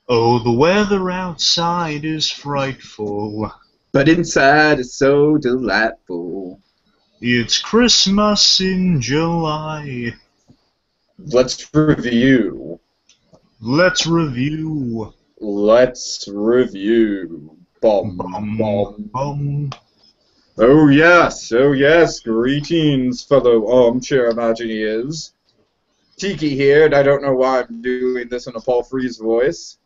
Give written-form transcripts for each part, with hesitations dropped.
Oh, the weather outside is frightful. But inside it's so delightful. It's Christmas in July. Let's review. Let's review. Let's review. Bum, Bum, bum. bum. Oh yes. Greetings, fellow armchair Imagineers. Tiki here, and I don't know why I'm doing this in a Paul Frees voice.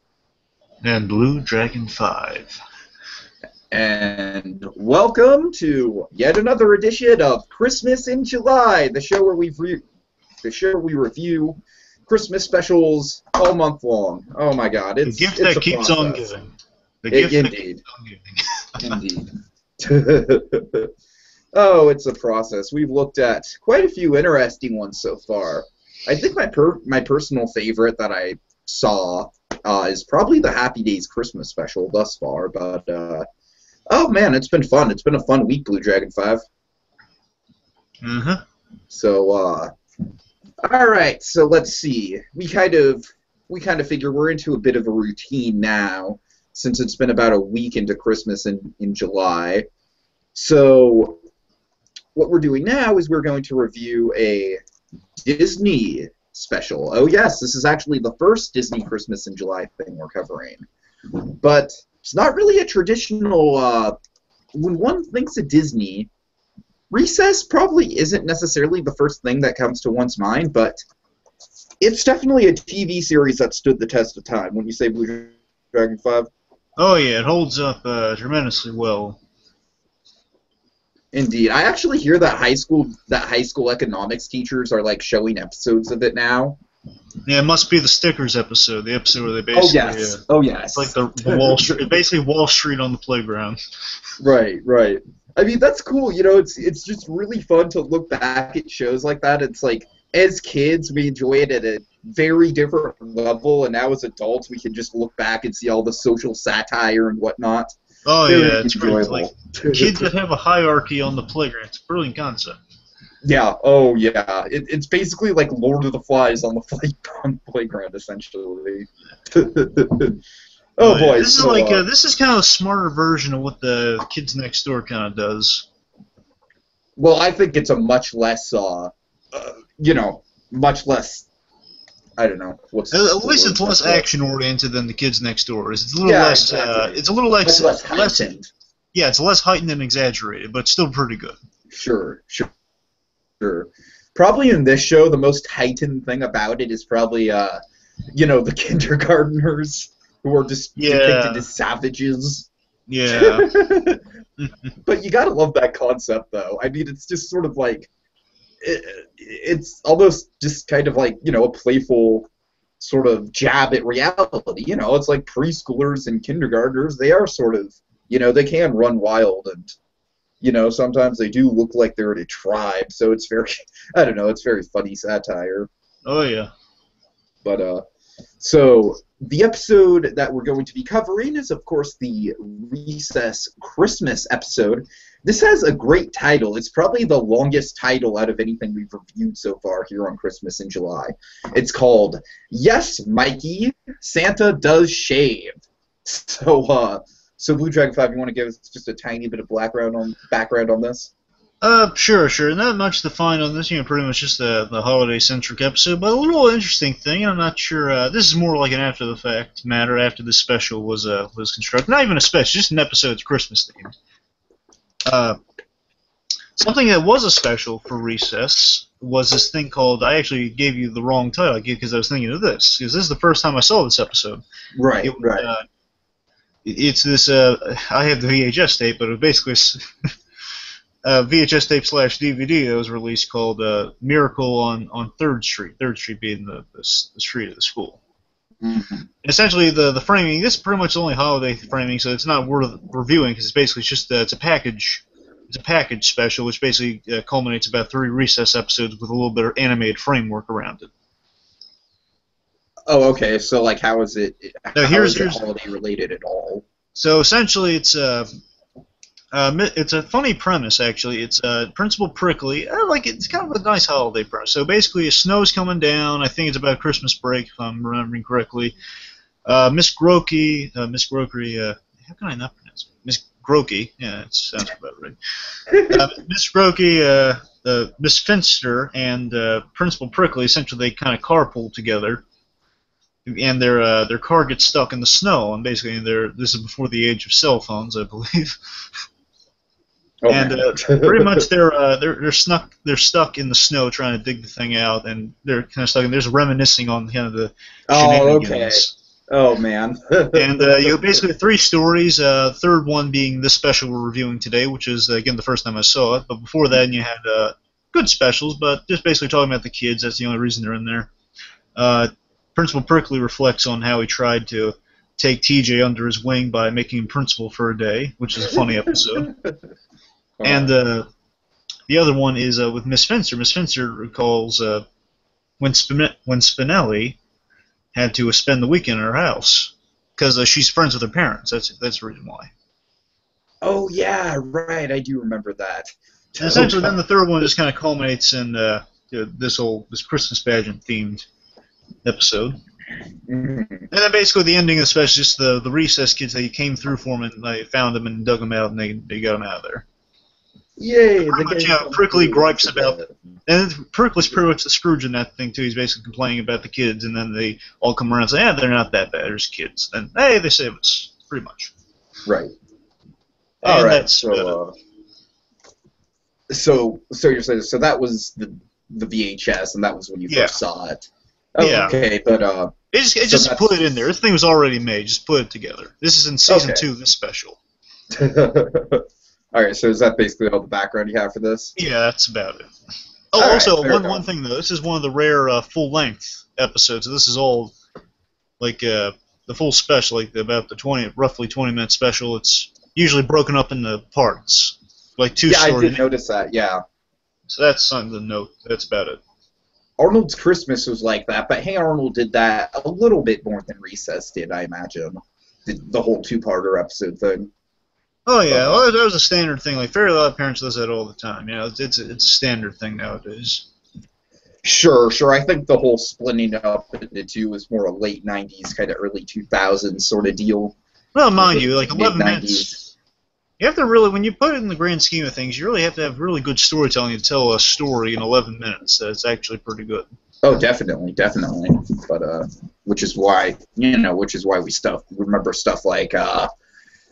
And Blue Dragon 5. And welcome to yet another edition of Christmas in July, the show where we review Christmas specials all month long. Oh my God, The gift that keeps on giving. The gift that keeps on giving. Indeed. Oh, it's a process. We've looked at quite a few interesting ones so far. I think my personal favorite that I saw is probably the Happy Days Christmas special thus far, but oh man, it's been fun. It's been a fun week, Blue Dragon 5. Mm-hmm. So, all right. So let's see. We kind of figure we're into a bit of a routine now, since it's been about a week into Christmas in July. So what we're doing now is we're going to review a Disney special. Oh yes, this is actually the first Disney Christmas in July thing we're covering. But it's not really a traditional, when one thinks of Disney, Recess probably isn't necessarily the first thing that comes to one's mind, but it's definitely a TV series that stood the test of time. When you say Blue Dragon 5? Oh yeah, it holds up tremendously well. Indeed. I actually hear that high school economics teachers are like showing episodes of it now. Yeah, it must be the Stickers episode, the episode where they basically... Oh yes. It's like the Wall Street, basically Wall Street on the playground. Right. I mean, that's cool. You know, it's just really fun to look back at shows like that. It's like, as kids, we enjoy it at a very different level, and now as adults, we can just look back and see all the social satire and whatnot. Oh Very yeah, it's great. enjoyable. Like, kids that have a hierarchy on the playground. It's a brilliant concept. Yeah, oh yeah. It's basically like Lord of the Flies on the playground, essentially. Oh boy. This is like this is kind of a smarter version of what the Kids Next Door kind of does. Well, I think it's a much less, much less. I don't know what's. At least it's less action oriented than the Kids Next Door. It's a little less. Exactly. It's a little less heightened. Yeah, it's less heightened and exaggerated, but still pretty good. Sure. Probably in this show, the most heightened thing about it is probably, the kindergartners who are just depicted as savages. Yeah. But you gotta love that concept, though. I mean, it's just sort of like, it's almost just kind of like, a playful sort of jab at reality. It's like preschoolers and kindergartners, they are sort of, they can run wild and, sometimes they do look like they're in a tribe, so it's very, I don't know, it's very funny satire. Oh, yeah. But, so, the episode that we're going to be covering is, of course, the Recess Christmas episode. This has a great title. It's probably the longest title out of anything we've reviewed so far here on Christmas in July. It's called, Mikey, Santa Does Shave. So Blue Dragon 5, you want to give us just a tiny bit of background on this? Sure. Not much to find on this. Pretty much just the holiday-centric episode, but a little interesting thing. I'm not sure. This is more like an after-the-fact matter. After this special was constructed, not even a special, just an episode's Christmas themed. Something that was a special for Recess was this thing called. I actually gave you the wrong title because I was thinking of this because this is the first time I saw this episode. Right. It's this. I have the VHS tape, but it was basically. VHS tape / DVD that was released called Miracle on 3rd Street. 3rd Street being the street of the school. Mm-hmm. Essentially, the framing, this is pretty much the only holiday framing, so it's not worth reviewing because it's basically just it's a package. It's a package special, which basically culminates about 3 Recess episodes with a little bit of animated framework around it. Oh, okay. So, like, how is it? Here's holiday related at all? So essentially, it's a funny premise, actually. It's Principal Prickly. It's kind of a nice holiday premise. So basically, snow's coming down. I think it's about Christmas break, if I'm remembering correctly. Miss Grokey, how can I not pronounce it? Miss Grokey, yeah, it sounds about right. Miss Grokey, Miss Finster, and Principal Prickly, essentially they kind of carpool together, and their car gets stuck in the snow, and basically this is before the age of cell phones, I believe. Oh, and pretty much they're stuck in the snow trying to dig the thing out, and they're kind of stuck. And there's reminiscing on kind of the shenanigans. Okay. Oh man. And you basically 3 stories. Third one being this special we're reviewing today, which is again the first time I saw it. But before that, you had good specials, but just basically talking about the kids. That's the only reason they're in there. Principal Prickly reflects on how he tried to take TJ under his wing by making him principal for a day, which is a funny episode. And the other one is with Miss Finster. Miss Finster recalls when Spinelli had to spend the weekend at her house because she's friends with her parents. That's the reason why. Oh yeah, right. I do remember that. And essentially, then the third one just kind of culminates in this Christmas pageant themed episode. Mm-hmm. And then basically the ending, especially just the recess kids, they came through for him and they found him and dug him out and they got him out of there. Yay! Prickly gripes about it. And Prickly's pretty much the Scrooge in that thing, too. He's basically complaining about the kids, and then they all come around and say, they're not that bad, they're just kids. And, hey, they save us, pretty much. Right. All right. So you're saying, so that was the VHS, and that was when you first saw it. Oh, yeah. Okay, but, just put it in there. This thing was already made. Just put it together. This is in season 2, this special. Alright, so is that basically all the background you have for this? Yeah, that's about it. Oh, all also, right, one thing, though. This is one of the rare full-length episodes. So this is all, like, the full special, like about the roughly 20-minute special. It's usually broken up into parts. Like 2 stories. Yeah, I did notice that, yeah. So that's something to note. That's about it. Arnold's Christmas was like that, but Hey Arnold did that a little bit more than Recess did, I imagine. The whole 2-parter episode thing. Oh yeah, well, that was a standard thing. Like Fairly Odd Parents does that all the time. You know, it's a standard thing nowadays. Sure. I think the whole splitting it up into 2 was more a late '90s, kind of early 2000s sort of deal. Well, mind you, like 11 mid-90s. minutes. You have to really, when you put it in the grand scheme of things, you really have to have really good storytelling to tell a story in 11 minutes. That's actually pretty good. Oh, definitely. But which is why we remember stuff like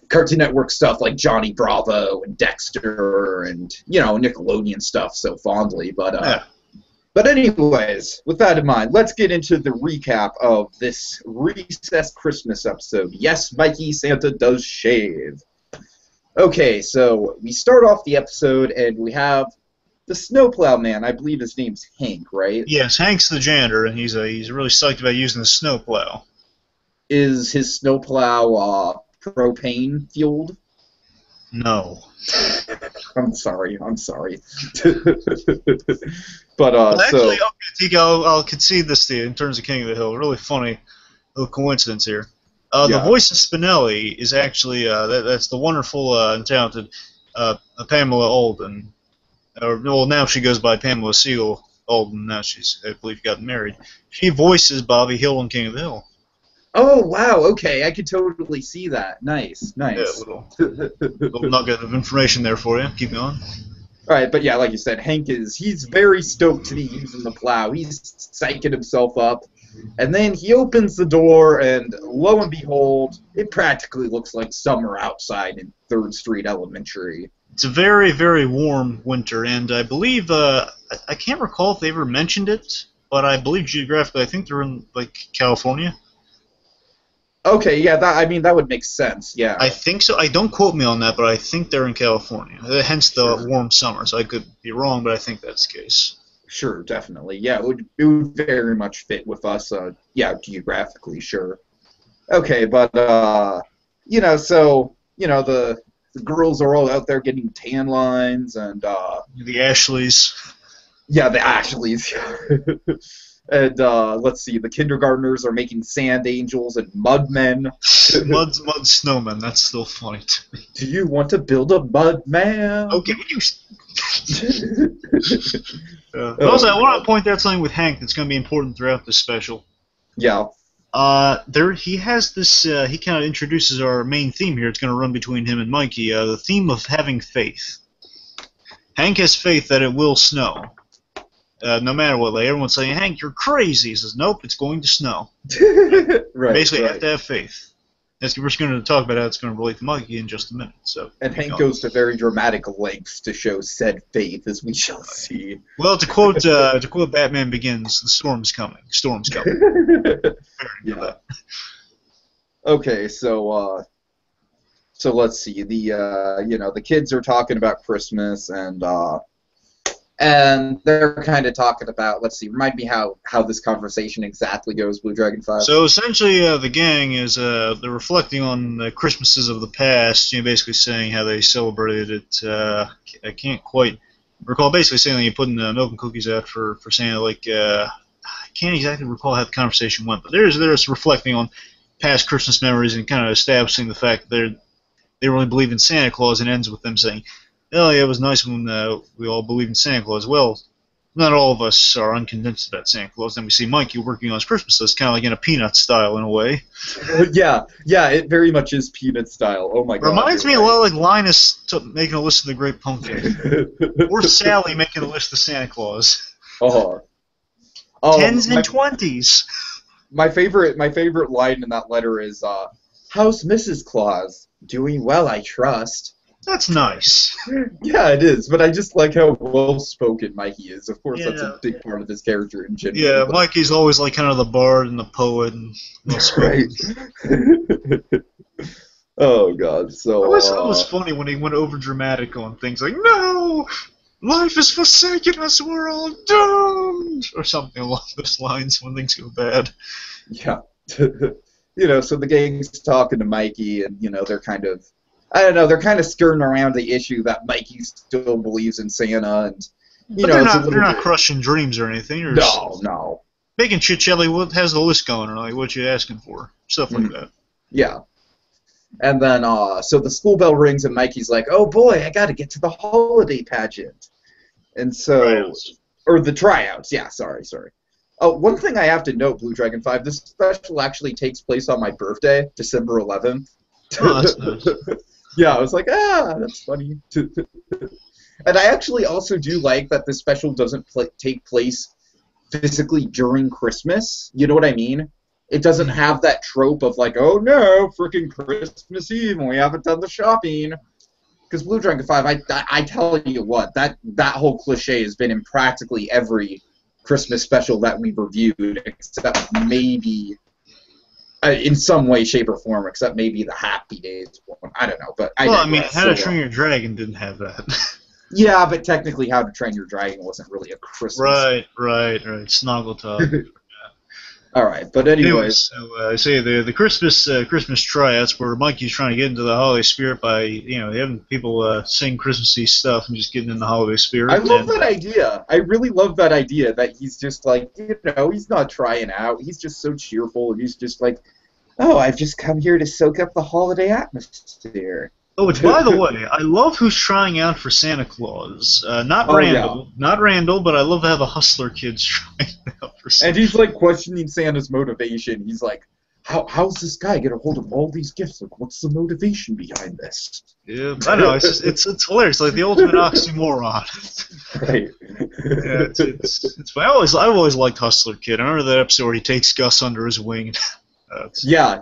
Cartoon Network stuff like Johnny Bravo and Dexter and Nickelodeon stuff so fondly. But anyways, with that in mind, let's get into the recap of this Recess Christmas episode. Yes, Mikey, Santa does shave. Okay, so we start off the episode and we have the snowplow man. I believe his name's Hank, right? Yes, Hank's the janitor, and he's really psyched about using the snowplow. Is his snowplow propane fueled? No. I'm sorry. But well, actually, okay, I'll concede this to you in terms of King of the Hill. Really funny little coincidence here. The voice of Spinelli is actually that's the wonderful and talented Pamela Alden. Well, now she goes by Pamela Seal Alden. Now she's, I believe, gotten married. She voices Bobby Hill in King of the Hill. Oh wow! Okay, I could totally see that. Nice. Yeah, little nugget of information there for you. Keep going. All right, but yeah, like you said, he's very stoked to be using the plow. He's psyching himself up. And then he opens the door, and lo and behold, it practically looks like summer outside in 3rd Street Elementary. It's a very, very warm winter, and I believe, I can't recall if they ever mentioned it, but I believe geographically, I think they're in, like, California. Okay, yeah, that would make sense, yeah. I think so. Don't quote me on that, but I think they're in California, hence the warm summer, so I could be wrong, but I think that's the case. Sure, definitely. Yeah, it would very much fit with us, geographically, sure. Okay, but, the girls are all out there getting tan lines, and, the Ashleys. Yeah, the Ashleys. And, let's see, the kindergartners are making sand angels and mud men. mud snowmen, that's still funny to me. Do you want to build a mud man? Okay, would you... Also, I want to point out something with Hank that's going to be important throughout this special. Yeah. He has this. He kind of introduces our main theme here. It's going to run between him and Mikey. The theme of having faith. Hank has faith that it will snow, no matter what. Like everyone's saying, Hank, you're crazy. He says, nope, it's going to snow. Right. Basically, you right. have to have faith. We're just going to talk about how it's going to relate to Mikey in just a minute. So. And Hank goes to very dramatic lengths to show said faith, as we shall see. Well, to quote Batman Begins, the storm's coming. Storm's coming. Yeah. Okay, so let's see. The kids are talking about Christmas, and they're kind of talking about. Let's see. Remind me how this conversation exactly goes. Blue Dragon 5. So essentially, the gang is they're reflecting on the Christmases of the past. Basically saying how they celebrated it. I can't quite recall. Basically saying that you're putting milk and cookies out for Santa. I can't exactly recall how the conversation went, but they're just reflecting on past Christmas memories and kind of establishing the fact that they really believe in Santa Claus, and ends with them saying, "Oh yeah, it was nice when we all believe in Santa Claus." Well, not all of us are unconvinced about Santa Claus. Then we see Mikey working on his Christmas list, kind of like in a Peanut style in a way. Yeah, it very much is Peanut style. Oh my god. Reminds me a lot like Linus making a list of the Great Pumpkin, or Sally making a list of Santa Claus. Tens and 20s. My favorite line in that letter is, "How's Mrs. Claus? Doing well, I trust." That's nice. Yeah, it is, but I just like how well-spoken Mikey is. Of course, that's a big part of his character in general. Yeah, Mikey's always like kind of the bard and the poet and well-spoken. Right. Oh god, so it was funny when he went over dramatic on things like, "No, life is forsaken us, we're all doomed," or something along those lines when things go bad. Yeah. So the gang's talking to Mikey, and they're kind of, I don't know, they're kind of skirting around the issue that Mikey still believes in Santa, and they're not crushing dreams or anything. Or no. Making chit chat, like, has the list going, or like, what you asking for, stuff like that. Yeah. And then, so the school bell rings, and Mikey's like, "Oh boy, I got to get to the holiday pageant," and so, Tryouts. Or the tryouts. Yeah, sorry. One thing I have to note, Blue Dragon 5, this special actually takes place on my birthday, December 11th. Oh, that's nice. Yeah, I was like, that's funny. And I actually also do like that this special doesn't take place physically during Christmas. You know what I mean? It doesn't have that trope of like, "Oh no, freaking Christmas Eve and we haven't done the shopping." Because Blue Dragon 5, I tell you what, that whole cliche has been in practically every Christmas special that we've reviewed, except maybe in some way, shape, or form, except maybe the Happy Days one. I don't know, but I mean, How to Train Your Dragon didn't have that. Yeah, but technically, How to Train Your Dragon wasn't really a Christmas. Right. Snoggletop. All right, but anyways. So I say the Christmas tryouts where Mikey's trying to get into the holiday spirit by having people sing Christmassy stuff and just getting in the holiday spirit. I love that idea. I really love that idea that he's just like, he's not trying out. He's just so cheerful, and he's just like, "Oh, I've just come here to soak up the holiday atmosphere." Oh, which, by the way, I love who's trying out for Santa Claus. Not Randall, but I love how the hustler kid's trying out for Santa. And he's like questioning Santa's motivation. He's like, how's this guy get a hold of all these gifts? Like, what's the motivation behind this? Yeah, I know. It's hilarious. Like the ultimate oxymoron. Right. Yeah, it's I've always liked Hustler Kid. I remember that episode where he takes Gus under his wing. Yeah.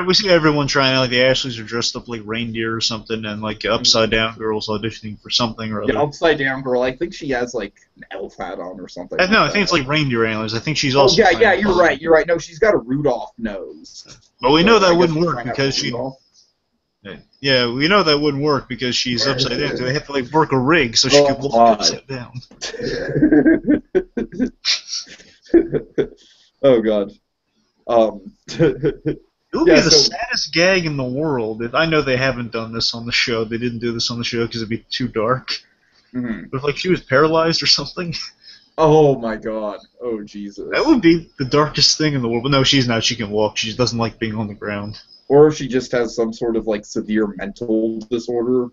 We see everyone trying out. Like the Ashleys are dressed up like reindeer or something, and like Upside Down Girl's auditioning for something or other. Yeah, Upside Down Girl. I think she has like an elf hat on or something. No, I think it's like reindeer antlers. I think she's also. Oh yeah, you're right. No, she's got a Rudolph nose. But we know that wouldn't work because she. Yeah, we know that wouldn't work because she's upside down. So they have to like work a rig so she could walk upside down. Oh god. It would be the saddest gag in the world. I know they haven't done this on the show. They didn't do this on the show because it'd be too dark. Mm-hmm. But if like she was paralyzed or something. Oh my god. Oh Jesus. That would be the darkest thing in the world. But no, she's not. She can walk. She just doesn't like being on the ground. Or if she just has some sort of like severe mental disorder,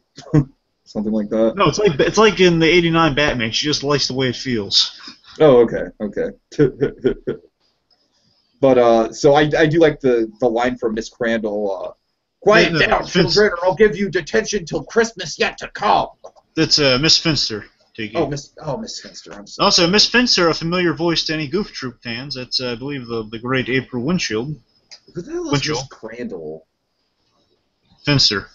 something like that. No, it's like in the '89 Batman. She just likes the way it feels. Oh, okay. But so I do like the line from Miss Crandall. Quiet down, children, or I'll give you detention till Christmas yet to come. That's Miss Finster. Miss Finster. I'm sorry. Also, Miss Finster, a familiar voice to any Goof Troop fans. That's, I believe, the great April Windshield. Who the hell is Miss Crandall? Finster.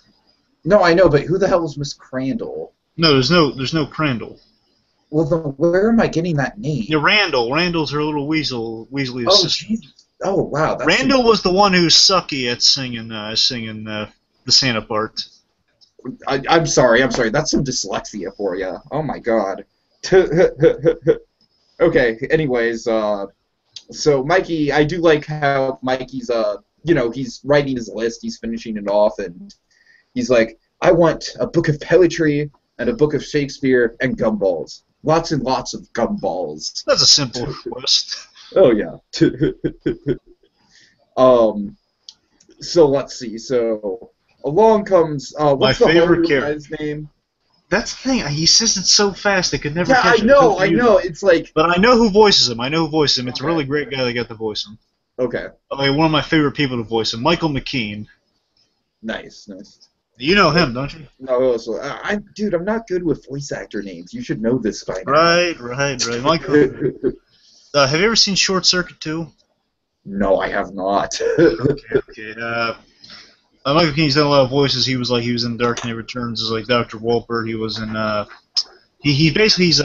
No, I know, but who the hell is Miss Crandall? No, there's no Crandall. Well, then where am I getting that name? Yeah, Randall. Randall's her little Weasley assistant. Oh, wow. Randall was the one who's sucky at singing the Santa part. I'm sorry. That's some dyslexia for you. Oh my god. Okay. Anyways, so Mikey, I do like how Mikey's he's writing his list, he's finishing it off, and he's like, I want a book of poetry and a book of Shakespeare and gumballs. Lots and lots of gumballs. That's a simple request. Oh yeah. So let's see. So along comes what's my the favorite guy's name? That's the thing. He says it so fast I could never Yeah, catch it. I know. It's like. But I know who voices him. It's a really great guy that got to voice him. Okay. One of my favorite people to voice him, Michael McKean. Nice. You know him, don't you? No, so dude, I'm not good with voice actor names. You should know this by now. Right. Michael. Have you ever seen Short Circuit 2? No, I have not. Okay. Michael McKean's done a lot of voices. He was in Dark Knight Returns as like Dr. Walper. He was in he's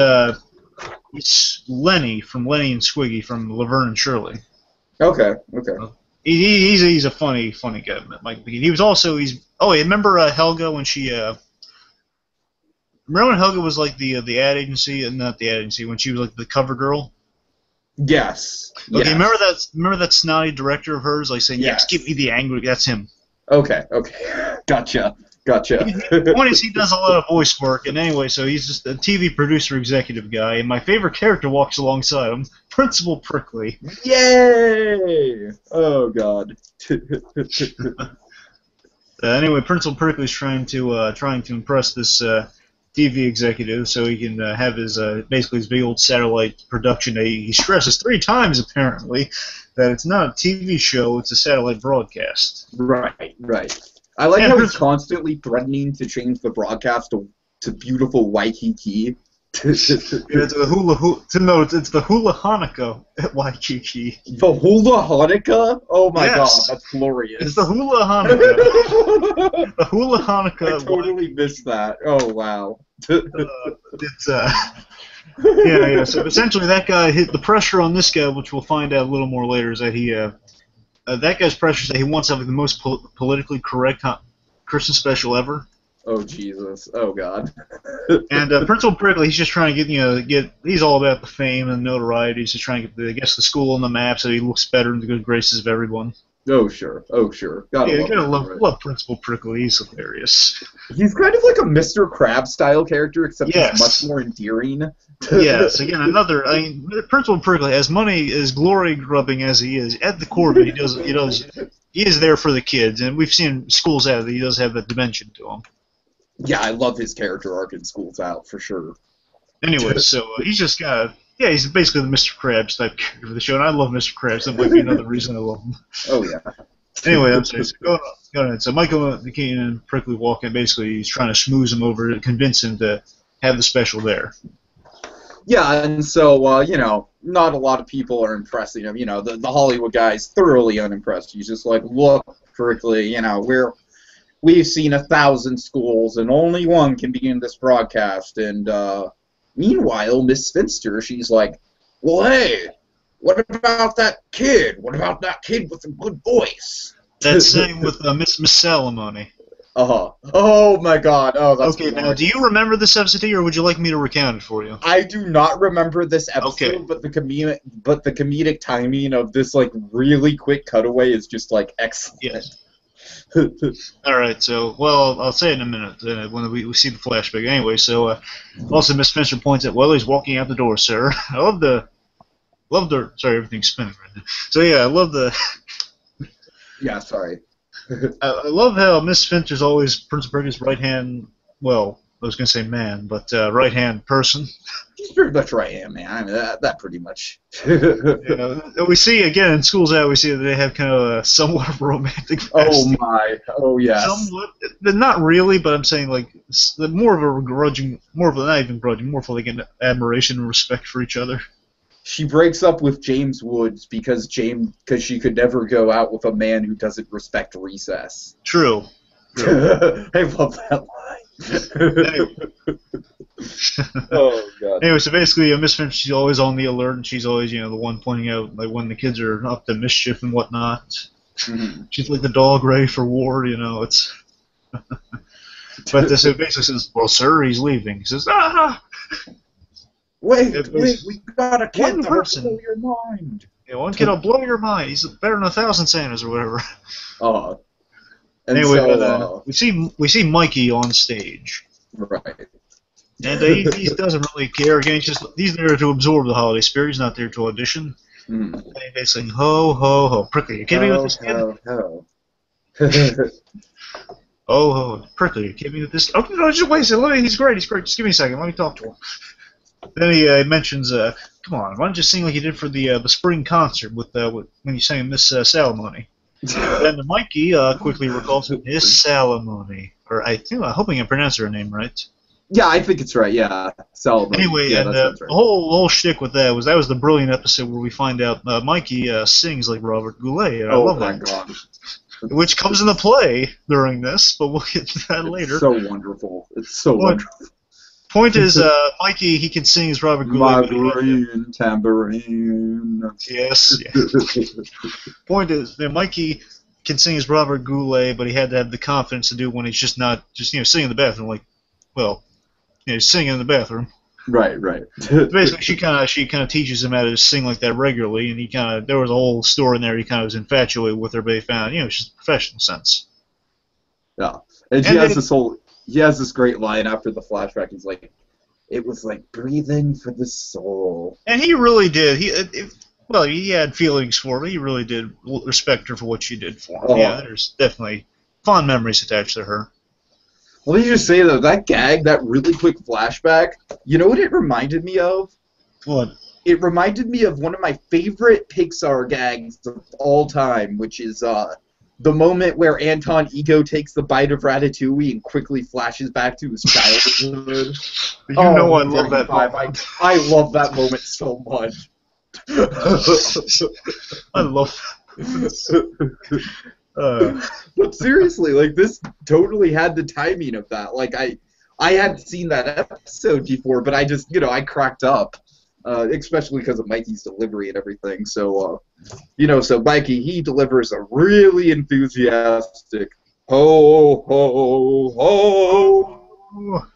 Lenny from Lenny and Squiggy from Laverne and Shirley. Okay. He's a funny guy, Michael McKean. He was also remember Helga when she remember when Helga was like the ad agency, and not the ad agency, when she was like the cover girl? Yes. Okay, remember that snotty director of hers like saying, yes, give me the angry, that's him. Okay. Gotcha. The point is, he does a lot of voice work, and anyway, so he's just a TV producer executive guy, and my favorite character walks alongside him, Principal Prickly. Yay! Oh god. Anyway, Principal Prickly's trying to impress this TV executive so he can have his basically his big old satellite production. He stresses 3 times apparently that it's not a TV show; it's a satellite broadcast. Right. I like how he's constantly threatening to change the broadcast to beautiful Waikiki. It's the Hula Hanukkah at Waikiki. The Hula Hanukkah? Oh my god, that's glorious. It's the Hula Hanukkah. The Hula Hanukkah. I totally missed that. Oh wow. Yeah. So essentially, that guy hit the pressure on this guy, which we'll find out a little more later, is that that guy's pressure is that he wants to have the most politically correct Christmas special ever. Oh Jesus! Oh God! And Principal Prickly, he's just trying to get. He's all about the fame and notoriety. He's just trying to get the school on the map so he looks better in the good graces of everyone. Oh sure. Gotta love Principal Prickly. He's hilarious. He's kind of like a Mr. Krabs style character, except he's much more endearing. Yes. Again, Principal Prickly, as glory grubbing as he is, at the core of it, he is there for the kids, and we've seen Schools Out that he does have that dimension to him. Yeah, I love his character arc in Schools Out, for sure. Anyway, so he's just got he's basically the Mr. Krabs type character for the show, and I love Mr. Krabs. That might be another reason I love him. Oh, yeah. Anyway, I'm sorry. So go on. So Michael McKean and Prickly walk in. Basically, he's trying to schmooze him over to convince him to have the special there. Yeah, and so, not a lot of people are impressing him. The Hollywood guy's thoroughly unimpressed. He's just like, look, Prickly, we've seen 1,000 schools, and only one can be in this broadcast. And meanwhile, Miss Finster, she's like, well, hey, what about that kid? What about that kid with a good voice? That same with Miss Salamone. Uh-huh. Oh, my God. Oh, that's okay, now, do you remember this episode, or would you like me to recount it for you? I do not remember this episode, okay. but the comedic timing of this, really quick cutaway is just, excellent. Yes. All right, so, I'll say it in a minute when we see the flashback. Anyway, so, also Miss Finster points out, well, he's walking out the door, sir. I love the... Sorry, everything's spinning right now. So, yeah, I love the... Yeah, sorry. I love how Miss Finster's always Prince Berger's right hand, I was going to say man, but right-hand person. He's very much right-hand man. I mean, that pretty much. We see, again, in School's Out, we see that they have kind of a somewhat romantic Oh, my. Oh, yes. Somewhat. Not really, but I'm saying, like, more of a grudging, not even grudging, more of like an admiration and respect for each other. She breaks up with James Woods because she could never go out with a man who doesn't respect recess. True. I love that line. Oh god. Anyway, so basically, Miss Finch, she's always on the alert, and she's always, the one pointing out like when the kids are up to mischief and whatnot. Mm-hmm. She's like the dog ready for war, It's. But so basically says, "Well, sir, he's leaving." He says, "Ah." Wait, we got a kid one person. Blow your mind. Yeah, one kid will blow your mind. He's better than 1,000 Santas or whatever. Anyway, so, we see Mikey on stage. Right. And he doesn't really care. Again, he's there to absorb the holiday spirit. He's not there to audition. And he's basically, ho, ho, ho. Prickly, you kidding me with this kid? Ho. Oh, ho. Prickly, you kidding me with this? Oh, no, just wait a second. He's great. Just give me a second. Let me talk to him. Then he mentions, come on, why don't you sing like you did for the spring concert with when you sang Miss Salamone? Then Mikey quickly recalls Miss Salamone. Or I'm hoping I pronounced her name right. Yeah, I think it's right. Yeah, Salamone. Anyway, yeah, and right. the whole shtick with that was the brilliant episode where we find out Mikey sings like Robert Goulet. And I love that. God. Which comes into play during this, but we'll get to that later. It's so wonderful. It's so wonderful. Point is, Mikey, he can sing as Robert Goulet. Margarine, tambourine. Yes. Point is, Mikey can sing as Robert Goulet, but he had to have the confidence to do it when he's just singing in the bathroom, like, well, he's singing in the bathroom. Right. Basically, she kind of teaches him how to sing like that regularly, and there was a whole story in there. He kind of was infatuated with her, but he found, she's a professional sense. Yeah, and he has this great line after the flashback. He's like, "It was like breathing for the soul." And he really did. He had feelings for her. He really did respect her for what she did for him. Yeah, there's definitely fond memories attached to her. Let me just say, though, that gag, that really quick flashback, you know what it reminded me of? What? It reminded me of one of my favorite Pixar gags of all time, which is the moment where Anton Ego takes the bite of Ratatouille and quickly flashes back to his childhood. I love that moment. I love that moment so much. I love that. But seriously, like, this totally had the timing of that. Like, I hadn't seen that episode before, but I just, I cracked up, especially because of Mikey's delivery and everything. So, so Mikey, he delivers a really enthusiastic ho, ho, ho.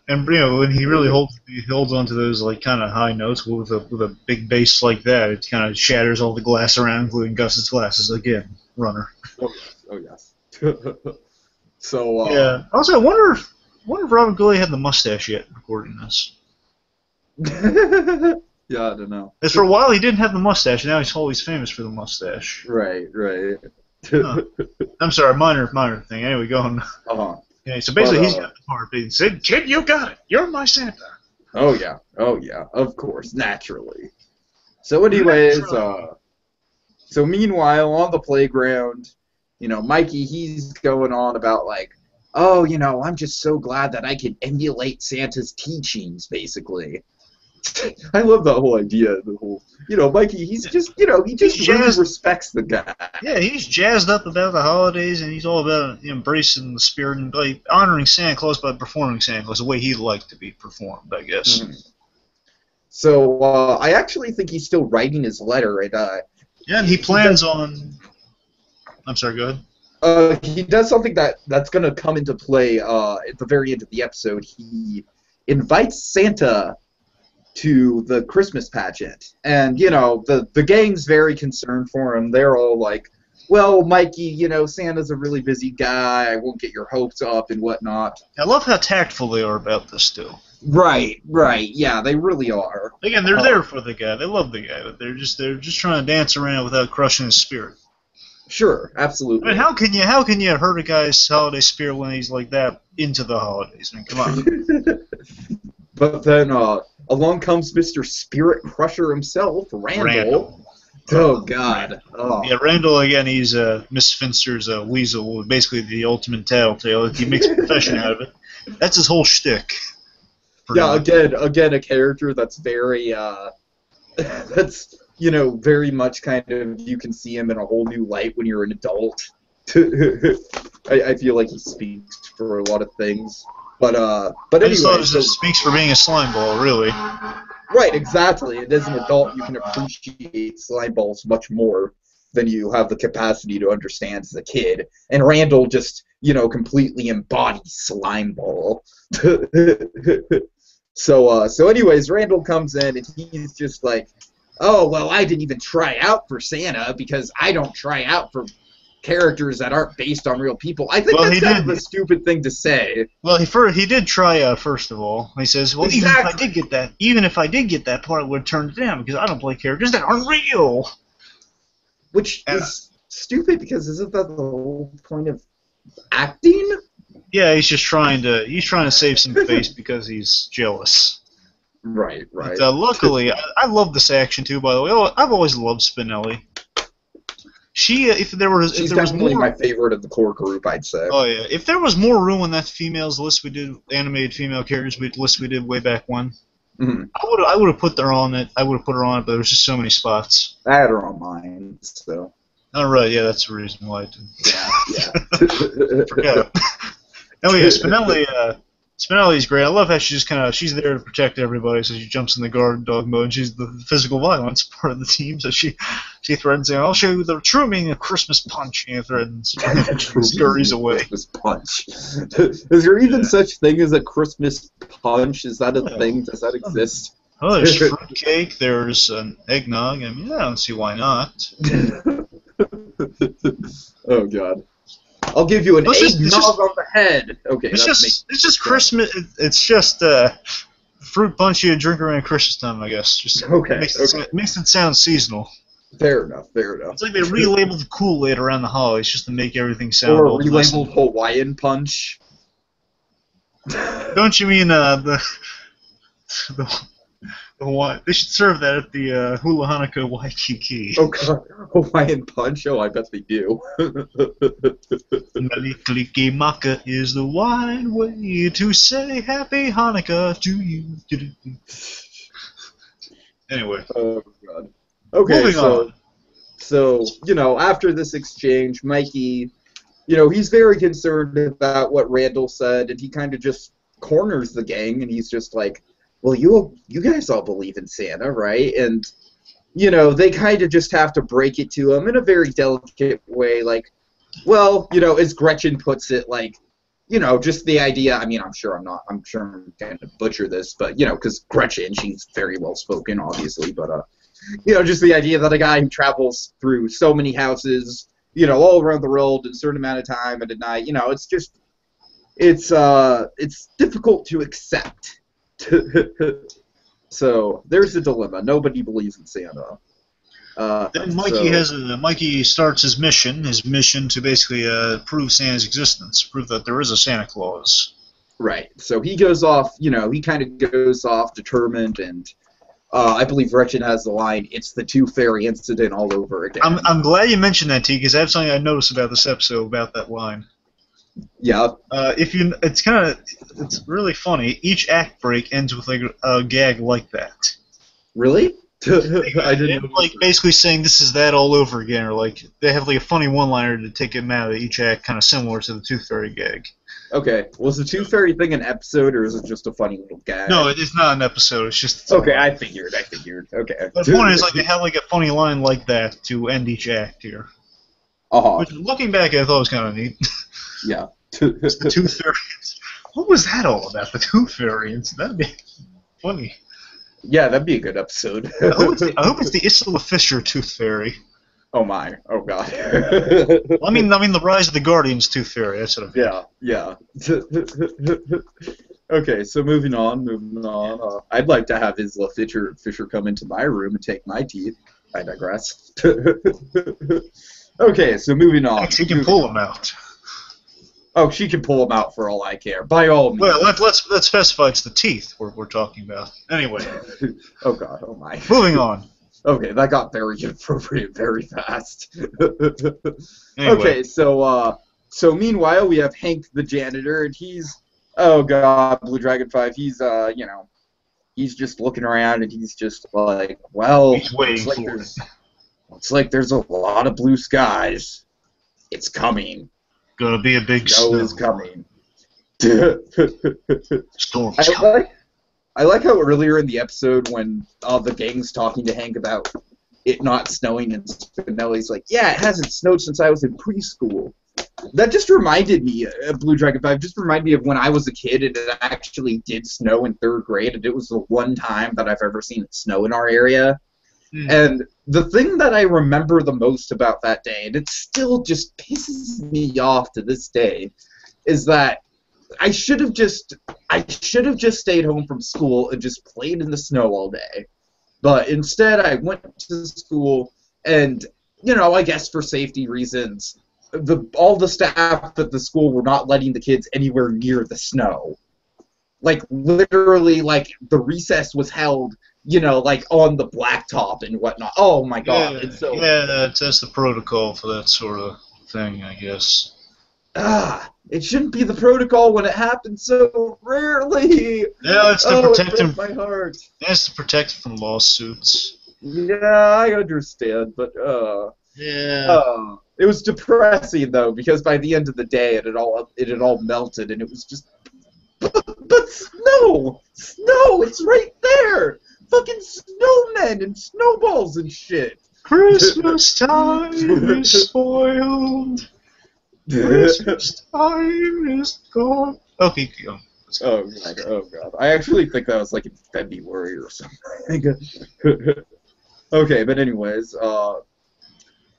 And when he really holds onto those like kind of high notes with a big bass like that, it kind of shatters all the glass around, including Gus's glasses again. Runner. Oh yes. So yeah. Also, I wonder if Robert Goulet had the mustache yet recording this. Yeah, I don't know. As for a while he didn't have the mustache, and now he's always famous for the mustache. Right. I'm sorry, minor thing. Anyway, go on. Yeah, so basically he's got the part. He said, "Kid, you got it. You're my Santa." Oh yeah. Of course, naturally. So anyways, so meanwhile on the playground, Mikey, he's going on about like, oh, I'm just so glad that I can emulate Santa's teachings, basically. I love that whole idea, the whole, Mikey, he's just, he just really respects the guy. Yeah, he's jazzed up about the holidays, and he's all about embracing the spirit and honoring Santa Claus by performing Santa Claus the way he'd like to be performed, I guess. Mm-hmm. So, I actually think he's still writing his letter, and, yeah, and he plans on... I'm sorry, go ahead. He does something that's going to come into play at the very end of the episode. He invites Santa to the Christmas pageant. And, the gang's very concerned for him. They're all like, well, Mikey, Santa's a really busy guy. I won't get your hopes up and whatnot. I love how tactful they are about this, too. Right. Yeah, they really are. Again, they're there for the guy. They love the guy, but they're just trying to dance around without crushing his spirit. Sure, I mean, absolutely. how can you hurt a guy's holiday spirit when he's like that into the holidays? I mean, come on. But then along comes Mr. Spirit Crusher himself, Randall. Randall. Oh Randall. God. Oh. Yeah, Randall again. He's Miss Finster's weasel, basically the ultimate tattletale. He makes a profession out of it. That's his whole shtick. Pretty Yeah, much. again, a character that's very, that's, very much kind of, you can see him in a whole new light when you're an adult. I feel like he speaks for a lot of things. But I just thought anyway, it so, just speaks for being a slime ball, really. right, exactly. And as an adult, you can appreciate slime balls much more than you have the capacity to understand as a kid. And Randall just, completely embodies slime ball. So anyways, Randall comes in and he's just like, oh, well, I didn't even try out for Santa because I don't try out for characters that aren't based on real people. I think Well, that's he kind did. of a stupid thing to say. Well, he did try first of all. He says, "Well, Exactly. even if I did get that part, I would have turned it down because I don't play characters that aren't real." Which And is stupid because isn't that the whole point of acting? yeah, he's trying to save some face because he's jealous. Right, right. But luckily, I love this action too. By the way, I've always loved Spinelli. If there was She's definitely my favorite of the core group, I'd say. oh yeah, if there was more room on that females list we did, animated female characters list we did way back when, Mm-hmm. I would have put her on it. I would have put her on it, but there was just so many spots. I had her on mine, so. All right, yeah, that's the reason why I did. Yeah. Forget it. Oh yeah, Spinelli's great. I love how she's there to protect everybody, so she jumps in the guard dog mode. And she's the physical violence part of the team, so she threatens him. I'll show you the true meaning of Christmas punch. And threatens, scurries away. Christmas punch. Is there even such thing as a Christmas punch? Is that a thing? Does that exist? Oh, there's fruitcake. There's an eggnog. I mean, I don't see why not. Oh God. I'll give you an eggnog on the head. Okay, it's just Christmas. It's just fruit punch you drink around Christmas time, I guess. Just okay. Makes it sound seasonal. Fair enough. It's like they relabeled the Kool-Aid around the holidays just to make everything sound or old. relabeled Hawaiian punch. Don't you mean the Hawaii? They should serve that at the Hula Hanukkah Waikiki. Oh God, Hawaiian punch. Oh, I bet they do. Malikliki Maka is the wine way to say Happy Hanukkah to you. Anyway. Oh God. Okay, Moving on. So, after this exchange, Mikey, he's very concerned about what Randall said, and he kind of just corners the gang, and he's just like, well, you guys all believe in Santa, right? And, they kind of just have to break it to him in a very delicate way, like, well, as Gretchen puts it, like, just the idea, I mean, I'm sure I'm going to butcher this, but, because Gretchen, she's very well spoken, obviously, but, just the idea that a guy who travels through so many houses, all around the world in a certain amount of time at a night, it's just, it's difficult to accept. So there's a dilemma. Nobody believes in Santa. Then Mikey starts his mission to basically prove Santa's existence, prove that there is a Santa Claus. Right. So he goes off, he kind of goes off determined, and I believe Gretchen has the line, "It's the Tooth Fairy incident all over again." I'm glad you mentioned that, T, because I have something I noticed about this episode about that line. Yeah. It's really funny. Each act break ends with like a gag like that. Really? I didn't. Like basically saying this is that all over again, or like they have like a funny one-liner to take him out of each act, kind of similar to the Tooth Fairy gag. Okay. Was the Tooth Fairy thing an episode, or is it just a funny little gag? No, it's not an episode. It's just okay. I figured. Okay. The point is like they have like a funny line like that to end each act here. Which, looking back, I thought it was kind of neat. Yeah. The Tooth Fairy. What was that all about? The Tooth Fairy? That'd be funny. Yeah, that'd be a good episode. I hope it's the Isla Fisher Tooth Fairy. Oh my! Oh God! I mean, the Rise of the Guardians Tooth Fairy. That's what I mean. Yeah. Okay, so moving on. I'd like to have Isla Fisher come into my room and take my teeth. I digress. Okay, so moving on. She can pull them out. Oh, she can pull them out for all I care. By all means. Well, let's specify it's the teeth we're talking about. Anyway. Oh God, oh my. Moving on. Okay, that got very inappropriate very fast. Anyway. Okay, so meanwhile we have Hank the janitor, and he's, oh God, Blue Dragon 5. He's he's just looking around, and he's just like, well, he's waiting for it. Looks like there's a lot of blue skies. It's coming. Gonna be a big snow. Snow is coming. Storm's coming. I like how earlier in the episode when the gang's talking to Hank about it not snowing, and Spinelli's like, yeah, it hasn't snowed since I was in preschool. That just reminded me, Blue Dragon 5, just reminded me of when I was a kid and it actually did snow in 3rd grade, and it was the one time that I've ever seen it snow in our area. And the thing that I remember the most about that day, and it still just pisses me off to this day, is that I should have just stayed home from school and just played in the snow all day. But instead I went to school, and, you know, I guess for safety reasons, all the staff at the school were not letting the kids anywhere near the snow. Like, literally, like, the recess was held, you know, like, on the blacktop and whatnot. Oh, my God. Yeah, that's the protocol for that sort of thing, I guess. It shouldn't be the protocol when it happens so rarely. Yeah, it's to protect him. My heart. It's to protect him from lawsuits. Yeah, I understand, but yeah. It was depressing though, because by the end of the day, it had all melted, and it was just. But snow, it's right there. Fucking snowmen and snowballs and shit. Christmas time is spoiled. Christmas time is gone. Okay, go. Oh god. I actually think that was like in February or something. Okay, but anyways,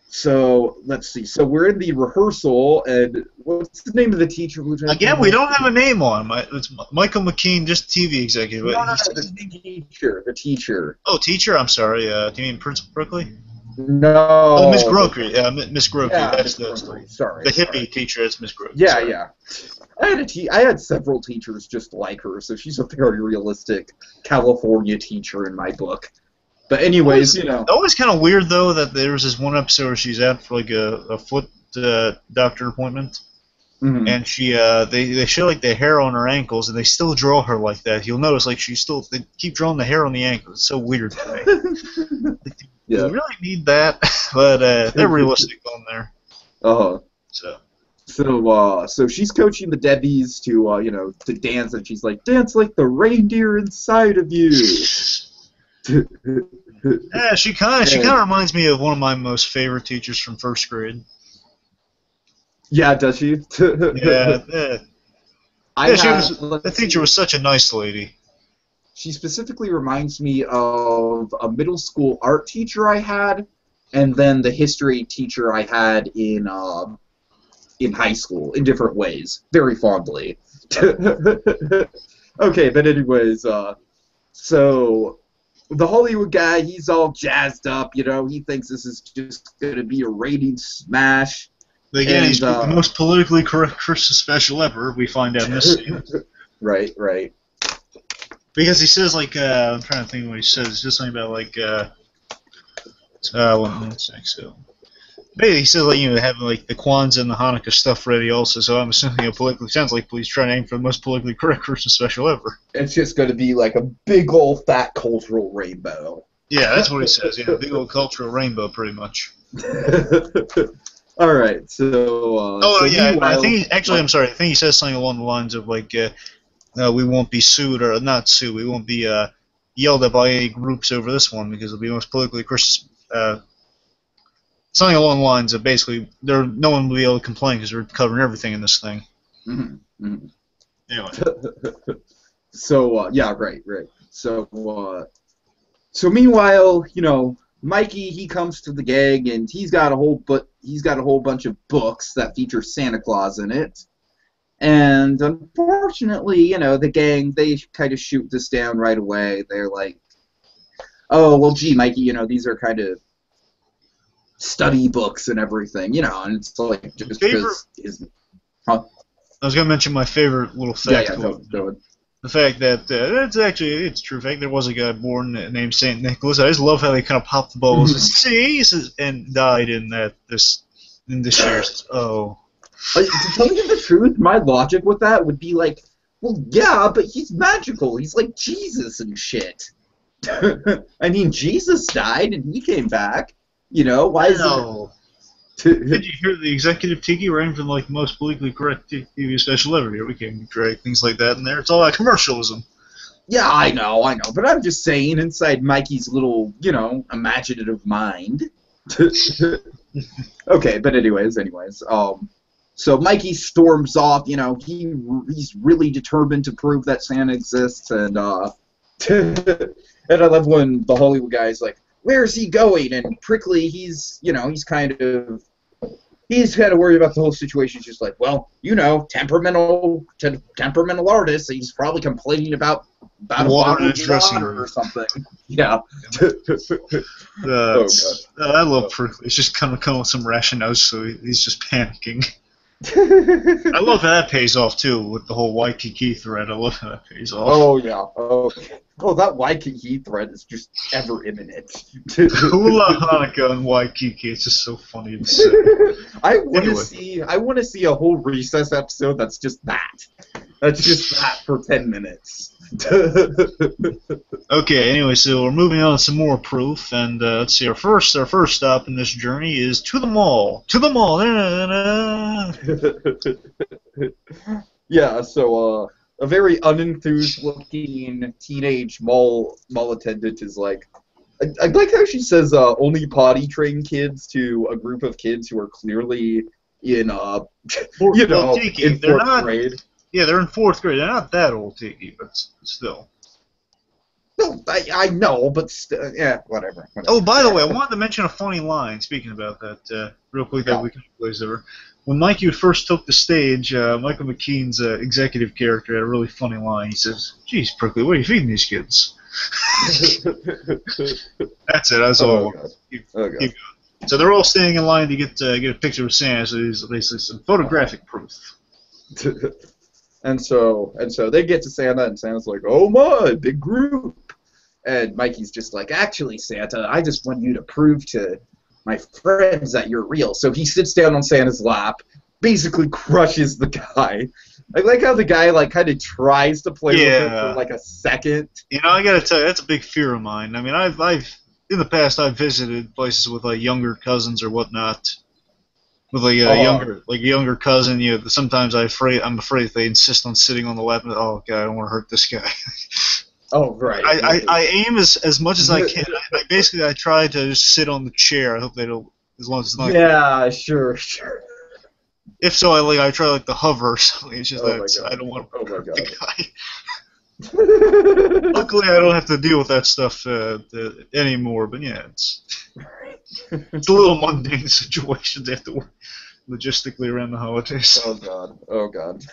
so let's see. So we're in the rehearsal, and what's the name of the teacher? Again, we don't have a name on him. It's Michael McKean, just TV executive. No, the teacher. Oh, teacher. I'm sorry. Do you mean Principal Berkeley? No. Oh, Miss Groker. Yeah, Miss Groker. Yeah, that's sorry. The hippie teacher. That's Miss Groker. Yeah, sorry. yeah. I had several teachers just like her, so she's a very realistic California teacher in my book. But anyways, you know. Always kind of weird though that there was this one episode where she's out for like a foot doctor appointment, and she they show like the hair on her ankles, and they still draw her like that. You'll notice like they keep drawing the hair on the ankles. It's so weird to me. Yeah. Do we really need that? But they're realistic on there. So she's coaching the Debbies to dance, and she's like, dance like the reindeer inside of you. Yeah, she kind of reminds me of one of my most favorite teachers from 1st grade. Yeah, does she? Yeah. The teacher was such a nice lady. She specifically reminds me of a middle school art teacher I had, and then the history teacher I had in high school, in different ways, very fondly. Okay, but anyways, so the Hollywood guy, he's all jazzed up, he thinks this is just going to be a rating smash. Again, he's the most politically correct Christmas special ever, we find out in this scene. Right. Because he says, like, I'm trying to think what he says. It's just something about, like, one sec, so. Basically, he says, like, having, like, the Kwanzaa and the Hanukkah stuff ready also, so I'm assuming it politically sounds like he's trying to aim for the most politically correct Christmas special ever. It's just going to be, like, a big old fat cultural rainbow. Yeah, that's what he says, big old cultural rainbow, pretty much. Alright, so, I think, I'm sorry, I think he says something along the lines of, like, we won't be sued, or not sued, we won't be yelled at by any groups over this one because it'll be most politically Christmas, something along the lines of basically no one will be able to complain because we're covering everything in this thing. Mm-hmm. Anyway. So, right. So meanwhile, Mikey, he comes to the gang, and he's got a whole bunch of books that feature Santa Claus in it. And unfortunately, the gang, they kind of shoot this down right away. They're like, oh, well, gee, Mikey, these are kind of study books and everything, you know, and it's like just because his. Huh? I was gonna mention my favorite little fact. Yeah, go ahead. The fact that it's true fact. There was a guy born named Saint Nicholas. I just love how they kind of popped the bubble. See, and died in this year's. Oh. To tell you the truth, my logic with that would be like, well, yeah, but he's magical. He's like Jesus and shit. I mean, Jesus died and he came back. You know, why is it? Did you hear the executive tiki ranking from like the most politically correct TV special ever? Here we can drag things like that in there. It's all about commercialism. Yeah, I know, but I'm just saying, inside Mikey's little, you know, imaginative mind. Okay, but anyways, so Mikey storms off. You know, he's really determined to prove that Santa exists, and and I love when the Hollywood guy's like, where's he going? And Prickly, he's kind of worried about the whole situation. He's just like, well, you know, temperamental artist. He's probably complaining about a water in his dressing room or something. Yeah. I love Prickly. It's just kind of come with some rationales, so he's just panicking. I love how that pays off too with the whole Waikiki thread. I love how that pays off. Oh yeah. Oh, that Waikiki thread is just ever imminent. Hula Hanukkah and Waikiki. It's just so funny to say. I want to see a whole Recess episode that's just that. That's just that for 10 minutes. Okay. Anyway, so we're moving on to some more proof, and let's see. Our first stop in this journey is to the mall. To the mall. Yeah. So a very unenthused-looking teenage mall attendant is like. I like how she says only potty-trained kids to a group of kids who are clearly in in fourth grade. Yeah, they're in 4th grade. They're not that old, Tiki, but still. No, I know, but yeah, whatever. Oh, by the way, I wanted to mention a funny line, speaking about that, real quick, that we can place over. When Mikey first took the stage, Michael McKean's executive character had a really funny line. He says, geez, Prickly, what are you feeding these kids? That's it, that's all. Keep going. So they're all standing in line to get a picture of Santa, so there's basically some photographic proof. And so they get to Santa, and Santa's like, oh my, big group. And Mikey's just like, actually, Santa, I just want you to prove to my friends that you're real. So he sits down on Santa's lap, basically crushes the guy. I like how the guy like kind of tries to play with him for like a second. You know, I gotta tell you, that's a big fear of mine. I mean, I've in the past I've visited places with like younger cousins or whatnot. With like a younger cousin, sometimes I'm afraid if they insist on sitting on the lap. Oh God, I don't want to hurt this guy. Oh right. I aim as much as I can. I try to just sit on the chair. I hope they don't, as long as it's not. Yeah, sure. If so, I try to hover or something. It's just I don't want to hurt the guy. Luckily, I don't have to deal with that stuff anymore. But yeah, it's a little mundane situation to have to work logistically around the holidays. Oh God.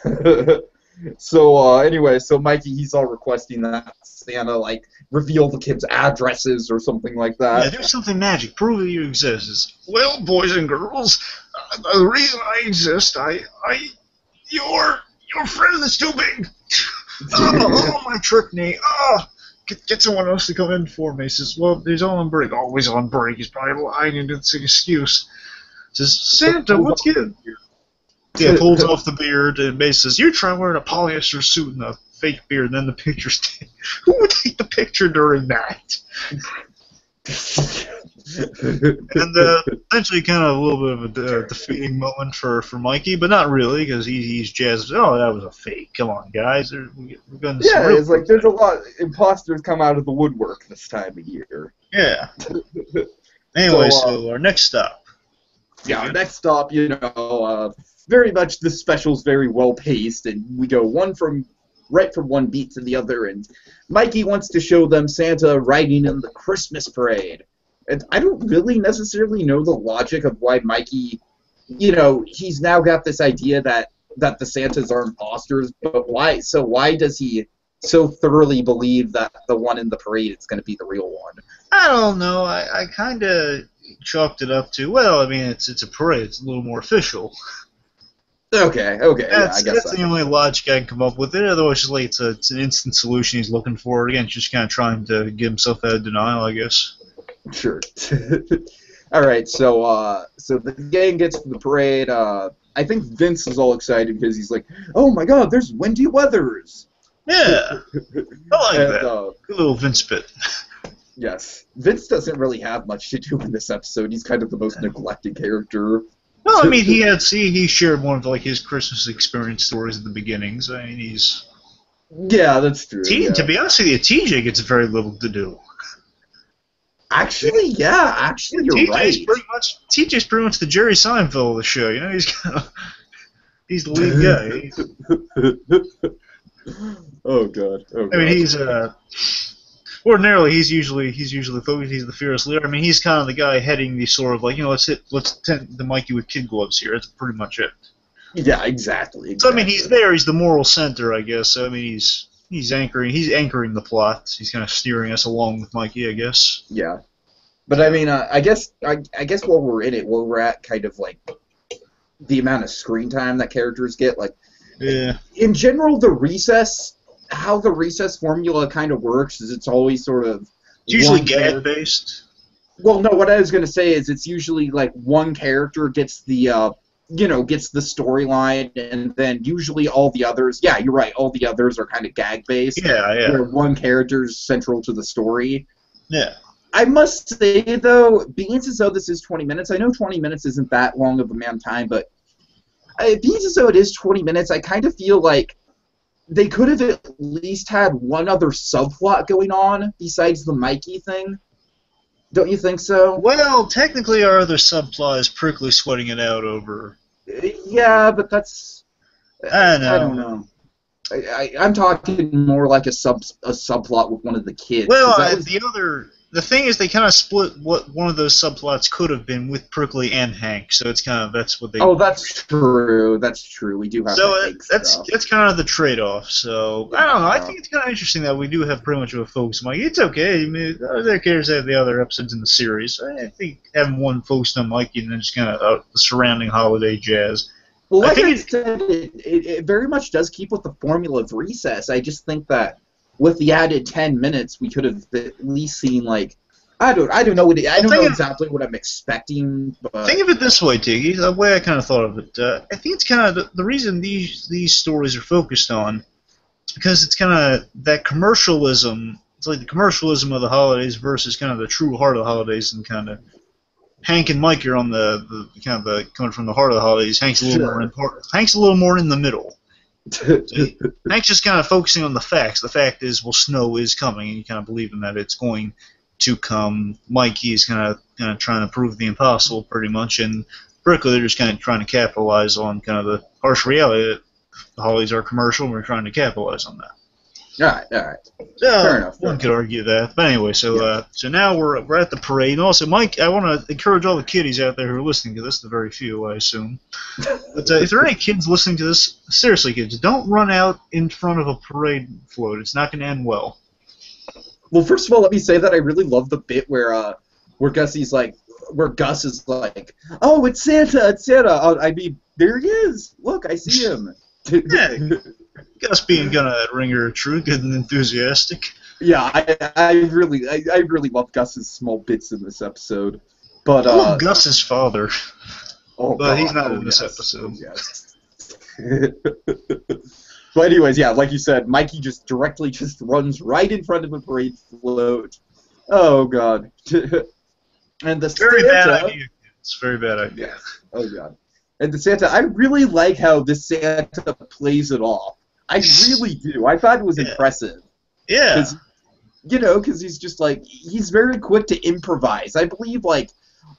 So anyway, so Mikey, he's all requesting that Santa like reveal the kids' addresses or something like that. Yeah, do something magic. Prove that you exist. Well, boys and girls, the reason I exist, your friend is too big. Oh, my trick, Nate. Oh, get someone else to come in for me. He says, well, he's on break. Always on break. He's probably lying into this excuse. Says, Santa, what's good? Yeah, pulls off the beard and basically says, you try wearing a polyester suit and a fake beard, and then the picture's taken. Who would take the picture during that? And eventually kind of a little bit of a defeating moment for Mikey, but not really, because he's jazzed. Oh, that was a fake. Come on, guys. We're going to it's like there's a lot of imposters come out of the woodwork this time of year. Yeah. Anyway, so our next stop. Yeah, our next stop, very much this special's very well paced, and we go right from one beat to the other, and Mikey wants to show them Santa riding in the Christmas parade. And I don't really necessarily know the logic of why Mikey, he's now got this idea that the Santas are imposters, but why? So why does he so thoroughly believe that the one in the parade is going to be the real one? I don't know. I kind of, chalked it up to, well, I mean, it's a parade. It's a little more official. Okay, yeah, I guess That's the only logic I can come up with. It. Otherwise, like, it's an instant solution he's looking for. Again, just kind of trying to get himself out of denial, I guess. Sure. All right, so the gang gets to the parade. I think Vince is all excited because he's like, "Oh my God, there's Wendy Weathers." Yeah, I like that. Good little Vince bit. Yes, Vince doesn't really have much to do in this episode. He's kind of the most neglected character. No, I mean he shared one of like his Christmas experience stories at the beginnings. I mean he's yeah, that's true. To be honest with you, TJ gets very little to do. Actually, you're right. TJ's pretty much the Jerry Seinfeld of the show. You know, he's the lead guy. Oh God. I mean he's ordinarily, he's usually focused. He's the fearless leader. I mean, he's kind of the guy heading the sort of like, let's tent the Mikey with kid gloves here. That's pretty much it. Yeah, exactly. So I mean, he's there. He's the moral center, I guess. So I mean, he's anchoring the plot. He's kind of steering us along with Mikey, I guess. Yeah, but I mean, I guess while we're in it, while we're at kind of like the amount of screen time that characters get, like, yeah. In general, how the recess formula kind of works is it's always sort of... It's usually gag-based. Well, no, what I was going to say is it's usually like one character gets the, gets the storyline, and then usually all the others... Yeah, you're right, all the others are kind of gag-based. Yeah. Where one character's central to the story. Yeah. I must say, though, being as though this is 20 minutes, I know 20 minutes isn't that long of a man time, but being as though it is 20 minutes, I kind of feel like they could have at least had one other subplot going on besides the Mikey thing. Don't you think so? Well, technically our other subplot is Prickly sweating it out over... Yeah, but that's... I know. I don't know. I'm talking more like a subplot with one of the kids. Well, the thing is, they kind of split what one of those subplots could have been with Prickly and Hank. So it's kind of that's what they. Oh, that's true. That's true. We do have. So that's kind of the trade-off. So I don't know. I think it's kind of interesting that we do have pretty much of a focus. Mikey, it's okay. I mean, there cares have the other episodes in the series. I think having one focused on Mikey and then just kind of the surrounding holiday jazz. Well, like I said, it very much does keep with the formula of Recess. I just think that with the added 10 minutes, we could have at least seen, like, I don't know exactly what I'm expecting. But think of it this way, Tiggy. The way I kind of thought of it, I think it's kind of the reason these stories are focused on. It's because it's kind of that commercialism. It's like the commercialism of the holidays versus kind of the true heart of the holidays, and kind of Hank and Mike are on the kind of the coming from the heart of the holidays. Hank's a little more in the middle. So Hank's just kind of focusing on the facts. The fact is, well, snow is coming, and you kind of believe in that it's going to come. Mikey's kind of trying to prove the impossible, pretty much, and Berkeley, they're just kind of trying to capitalize on kind of the harsh reality that the holidays are commercial, and we're trying to capitalize on that. All right. Fair enough. One could argue that, but anyway, so now we're at the parade, and also, Mike, I want to encourage all the kiddies out there who are listening to this, the very few, I assume. But if there are any kids listening to this, seriously, kids, don't run out in front of a parade float. It's not going to end well. Well, first of all, let me say that I really love the bit where Gus is like, "Oh, it's Santa, it's Santa." I mean, there he is. Look, I see him. Yeah, Gus being kind of that ringer of truth, good and enthusiastic. Yeah, I really love Gus's small bits in this episode. But I love Gus's father. Oh, but he's not in this episode. Yes. But anyways, yeah, like you said, Mikey just runs right in front of a parade float. Oh God. And the very bad idea. It's very bad idea. Yeah. Oh God. And the Santa, I really like how the Santa plays it off. I really do. I thought it was impressive. Yeah. Because he's just like, he's very quick to improvise. I believe, like,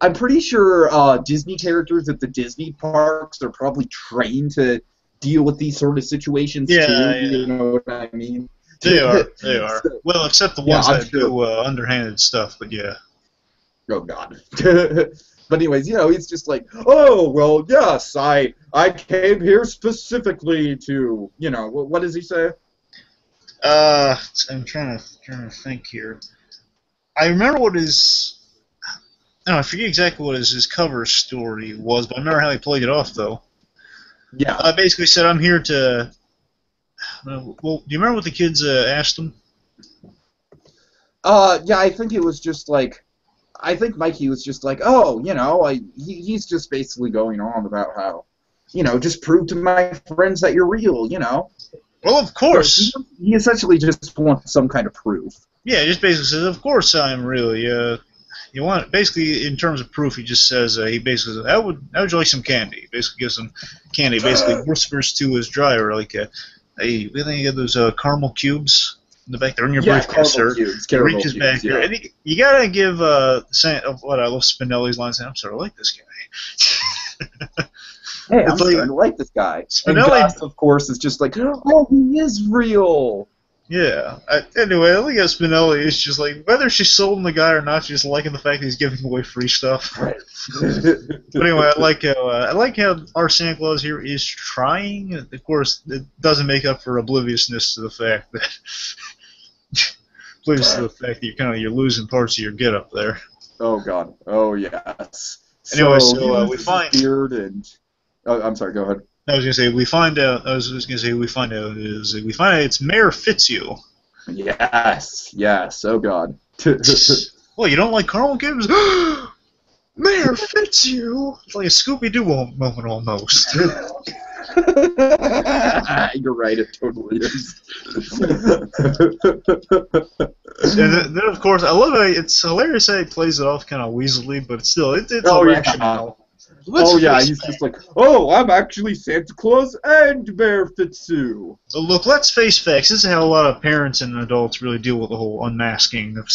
I'm pretty sure Disney characters at the Disney parks are probably trained to deal with these sort of situations too. You know what I mean? They are. So, well, except the ones that do underhanded stuff, but yeah. Oh God. But anyways, it's just like, oh, well, yes, I came here specifically to, what does he say? I'm trying to think here. I remember what his... I forget exactly what his cover story was, but I remember how he played it off, though. Yeah. Basically said, I'm here to... well, do you remember what the kids asked him? Yeah, I think it was just like, I think Mikey was just like, oh, he's just basically going on about how, just prove to my friends that you're real, Well, of course. So he essentially just wants some kind of proof. Yeah, he just basically says, of course I'm really. You want basically in terms of proof, he just says he basically says, how would you like some candy? He basically gives him candy. Basically whispers to his driver like, hey, we think you get those caramel cubes in the back there in your briefcase, sir. He reaches back there, and you gotta give what I love Spinelli's line saying, I'm sorry, I like this guy. Hey, I'm starting to like this guy. Spinelli, and Gus, of course, is just like, oh, he is real. Yeah. Anyway, I think Spinelli is just like, whether she's sold on the guy or not, she's just liking the fact that he's giving away free stuff. Right. But anyway, I like how our Santa Claus here is trying. Of course, it doesn't make up for obliviousness to the fact that you're losing parts of your get up there. Oh God. Oh yes. Anyway, so we find beard and. Oh, I'm sorry. Go ahead. I was gonna say we find out. We find out it's Mayor Fitzhugh. Yes. Yes. Oh God. Well, you don't like caramel cubes? Mayor Fitzhugh. It's like a Scooby-Doo moment almost. You're right. It totally is. And then, of course, I love how it's hilarious how he plays it off kind of weaselly, but still, it's rational. He's just like, oh, I'm actually Santa Claus and Mayor Fitzhugh. So look, let's face facts. This is how a lot of parents and adults really deal with the whole unmasking of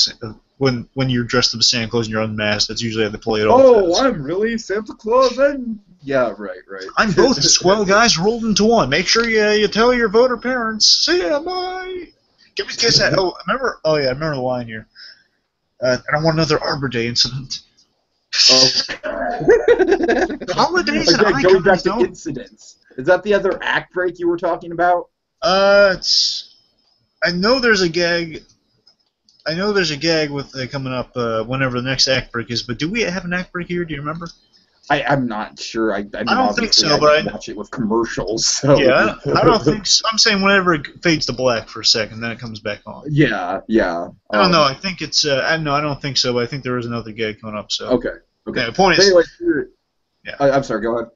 when you're dressed up as Santa Claus and you're unmasked. That's usually how they play it off. Oh, I'm really Santa Claus and yeah, right. I'm both swell guys rolled into one. Make sure you tell your voter parents. See ya, bye. Give me a kiss. I remember the line here. I don't want another Arbor Day incident. Oh. Holidays and icons going back to incidents. Is that the other act break you were talking about? I know there's a gag. With coming up whenever the next act break is. But do we have an act break here? Do you remember? I'm not sure. I don't think so, but I watch it with commercials. So. Yeah, I don't think so. I'm saying whenever it fades to black for a second, then it comes back on. Yeah. I don't know. I think it's. I don't think so, but I think there is another gag coming up. So. Okay. The point is. Anyway, yeah. I'm sorry. Go ahead.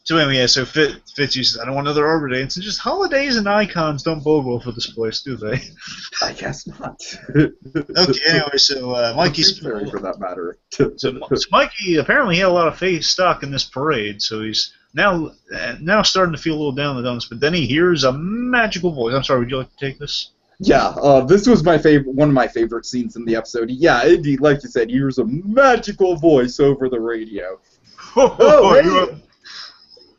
So anyway, so Fitz says, I don't want another Arbor Day. And so just holidays and icons don't bode well for this place, do they? I guess not. Okay, anyway, so Mikey's... for that matter. so Mikey apparently had a lot of stock in this parade, so he's now starting to feel a little down in the dumps, but then he hears a magical voice. I'm sorry, would you like to take this? Yeah, this was one of my favorite scenes in the episode. Yeah, indeed, like you said, he hears a magical voice over the radio.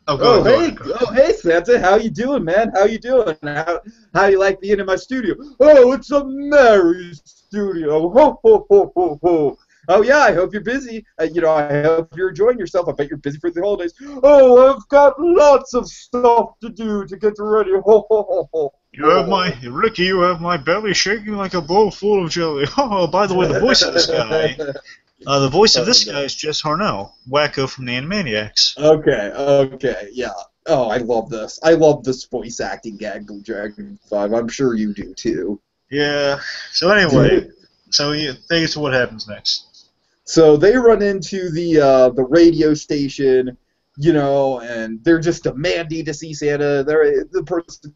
Hey, Santa, how you doing, man? How you doing? How you like being in my studio? Oh, it's a merry studio. Ho, ho, ho, ho, ho. Oh, yeah, I hope you're busy. I hope you're enjoying yourself. I bet you're busy for the holidays. Oh, I've got lots of stuff to do to get ready. Ho, ho, ho, ho. Ricky, you have my belly shaking like a bowl full of jelly. Oh, by the way, the voice of this guy... the voice of this guy is Jess Harnell, Wacko from the Animaniacs. Okay, yeah. Oh, I love this. I love this voice acting gag from Dragon 5. I'm sure you do, too. Yeah. So anyway, take us to what happens next. So they run into the radio station, and they're just demanding to see Santa. The person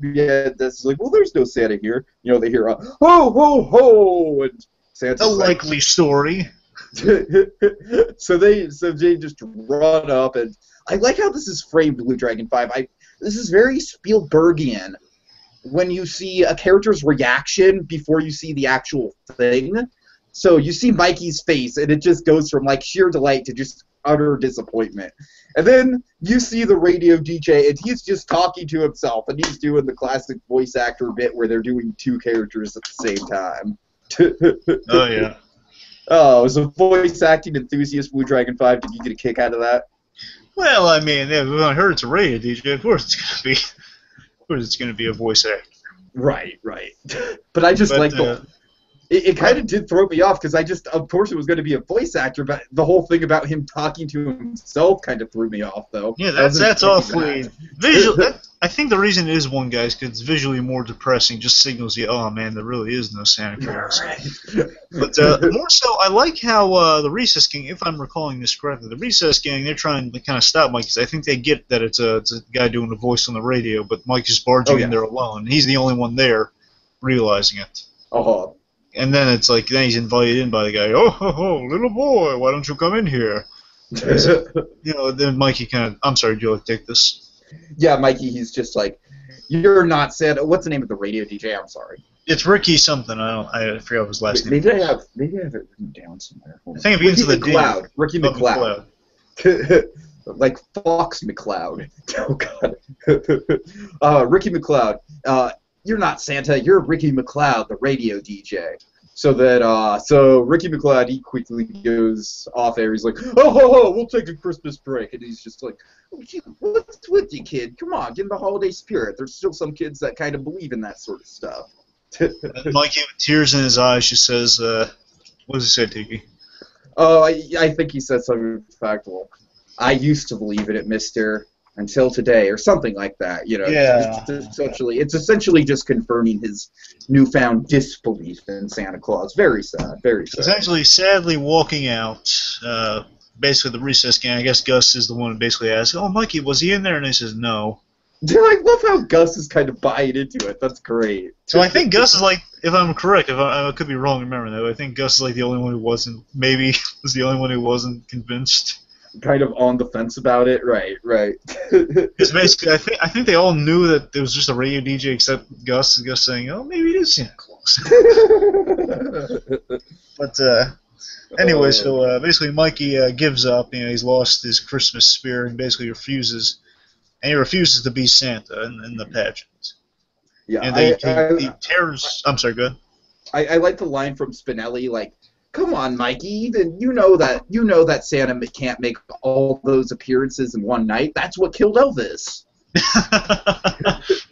that's like, well, there's no Santa here. They hear a, ho, ho, ho, and Santa's likely story. So they just run up, and I like how this is framed, Blue Dragon 5. This is very Spielbergian when you see a character's reaction before you see the actual thing. So you see Mikey's face, and it just goes from like sheer delight to just utter disappointment. And then you see the radio DJ, and he's just talking to himself, and he's doing the classic voice actor bit where they're doing two characters at the same time. Oh, yeah. Oh, as a voice acting enthusiast, Blue Dragon 5, did you get a kick out of that? Well, I mean, when I heard it's a radio DJ, of course it's gonna be a voice actor. Right. But I just like the It kind of did throw me off because of course, it was going to be a voice actor, but the whole thing about him talking to himself kind of threw me off, though. Yeah, that's awfully visual. I think the reason it is one guy is because it's visually more depressing. Just signals you, oh man, there really is no Santa Claus. Right. But more so, I like how the Recess Gang, if I'm recalling this correctly, the Recess Gang, they're trying to kind of stop Mike because I think they get that it's a guy doing the voice on the radio, but Mike's just barging in there alone. He's the only one there realizing it. Uh-huh. And then it's like, then he's invited in by the guy. Oh, little boy, why don't you come in here? Then Mikey I'm sorry, Joe, take this. Yeah, Mikey, he's just like, you're not Santa. What's the name of the radio DJ? I'm sorry. It's Ricky something. I forgot his last name. Maybe I have it written down somewhere. I think it begins with a D. Ricky McCloud. Like Fox McCloud. Oh, God. Ricky McCloud. You're not Santa, you're Ricky McCloud, the radio DJ. So Ricky McCloud, he quickly goes off air. He's like, oh, we'll take a Christmas break. And he's just like, what's with you, kid? Come on, get in the holiday spirit. There's still some kids that kind of believe in that sort of stuff. Mikey, with tears in his eyes, just says, what does he say, Tiki? Oh, I think he said something factual. I used to believe in it, mister. Until today, or something like that, Yeah. It's essentially just confirming his newfound disbelief in Santa Claus. Very sad, very sad. Essentially, sadly walking out, basically the Recess Gang, I guess Gus is the one who basically asks, oh, Mikey, was he in there? And he says, no. Dude, I love how Gus is kind of buying into it. That's great. So I think Gus is like, if I'm correct, I could be wrong remembering that, I think Gus is like the only one who wasn't, maybe was the only one who wasn't convinced. Kind of on the fence about it, right. Because basically, I think they all knew that it was just a radio DJ except Gus. Gus saying, "Oh, maybe it is Santa Claus." But anyway, so basically, Mikey gives up. He's lost his Christmas spirit and basically refuses, to be Santa in the pageant. Yeah, and he tears. I'm sorry, go ahead. I like the line from Spinelli, like, come on, Mikey. Even you know that Santa can't make all those appearances in one night. That's what killed Elvis.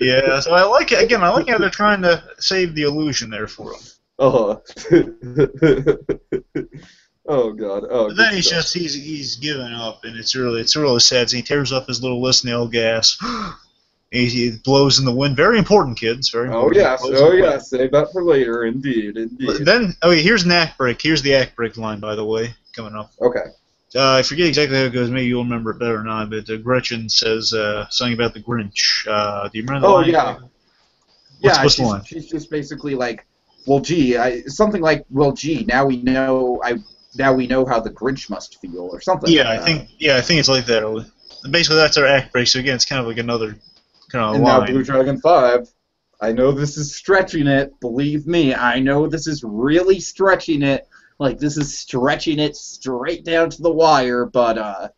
Yeah, so I like it. Again, I like how they're trying to save the illusion there for him. Oh God. Oh. But then he's given up, and it's really sad. So he tears up his little Listening gas. He blows in the wind. Very important, kids. Very important. Oh yes. Save that for later. Indeed. But then, here's an act break. Here's the act break line, by the way, coming up. Okay. I forget exactly how it goes. Maybe you'll remember it better than I. But Gretchen says something about the Grinch. Do you remember the line? Oh yeah. What's the line? She's just basically like, well, gee, something like, well, gee, now we know how the Grinch must feel, or something. Yeah, I think it's like that. Basically, that's our act break. So again, it's kind of like another. And now Blue Dragon 5. I know this is stretching it. Believe me, I know this is really stretching it. Like, this is stretching it straight down to the wire. But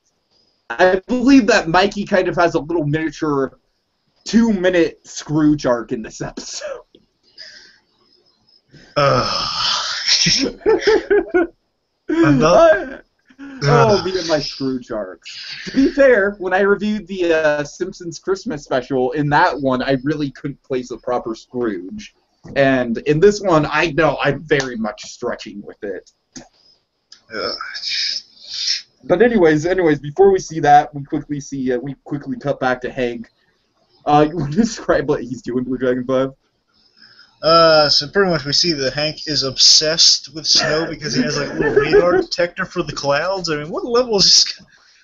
I believe that Mikey kind of has a little miniature 2-minute Scrooge arc in this episode. Me and my Scrooge arcs. To be fair, when I reviewed the Simpsons Christmas special, in that one, I really couldn't place a proper Scrooge. And in this one, I know I'm very much stretching with it. But anyways, before we see that, we quickly cut back to Hank. You want to describe what he's doing, Blue Dragon 5? So pretty much we see that Hank is obsessed with snow because he has like a little radar detector for the clouds. I mean, what level is this?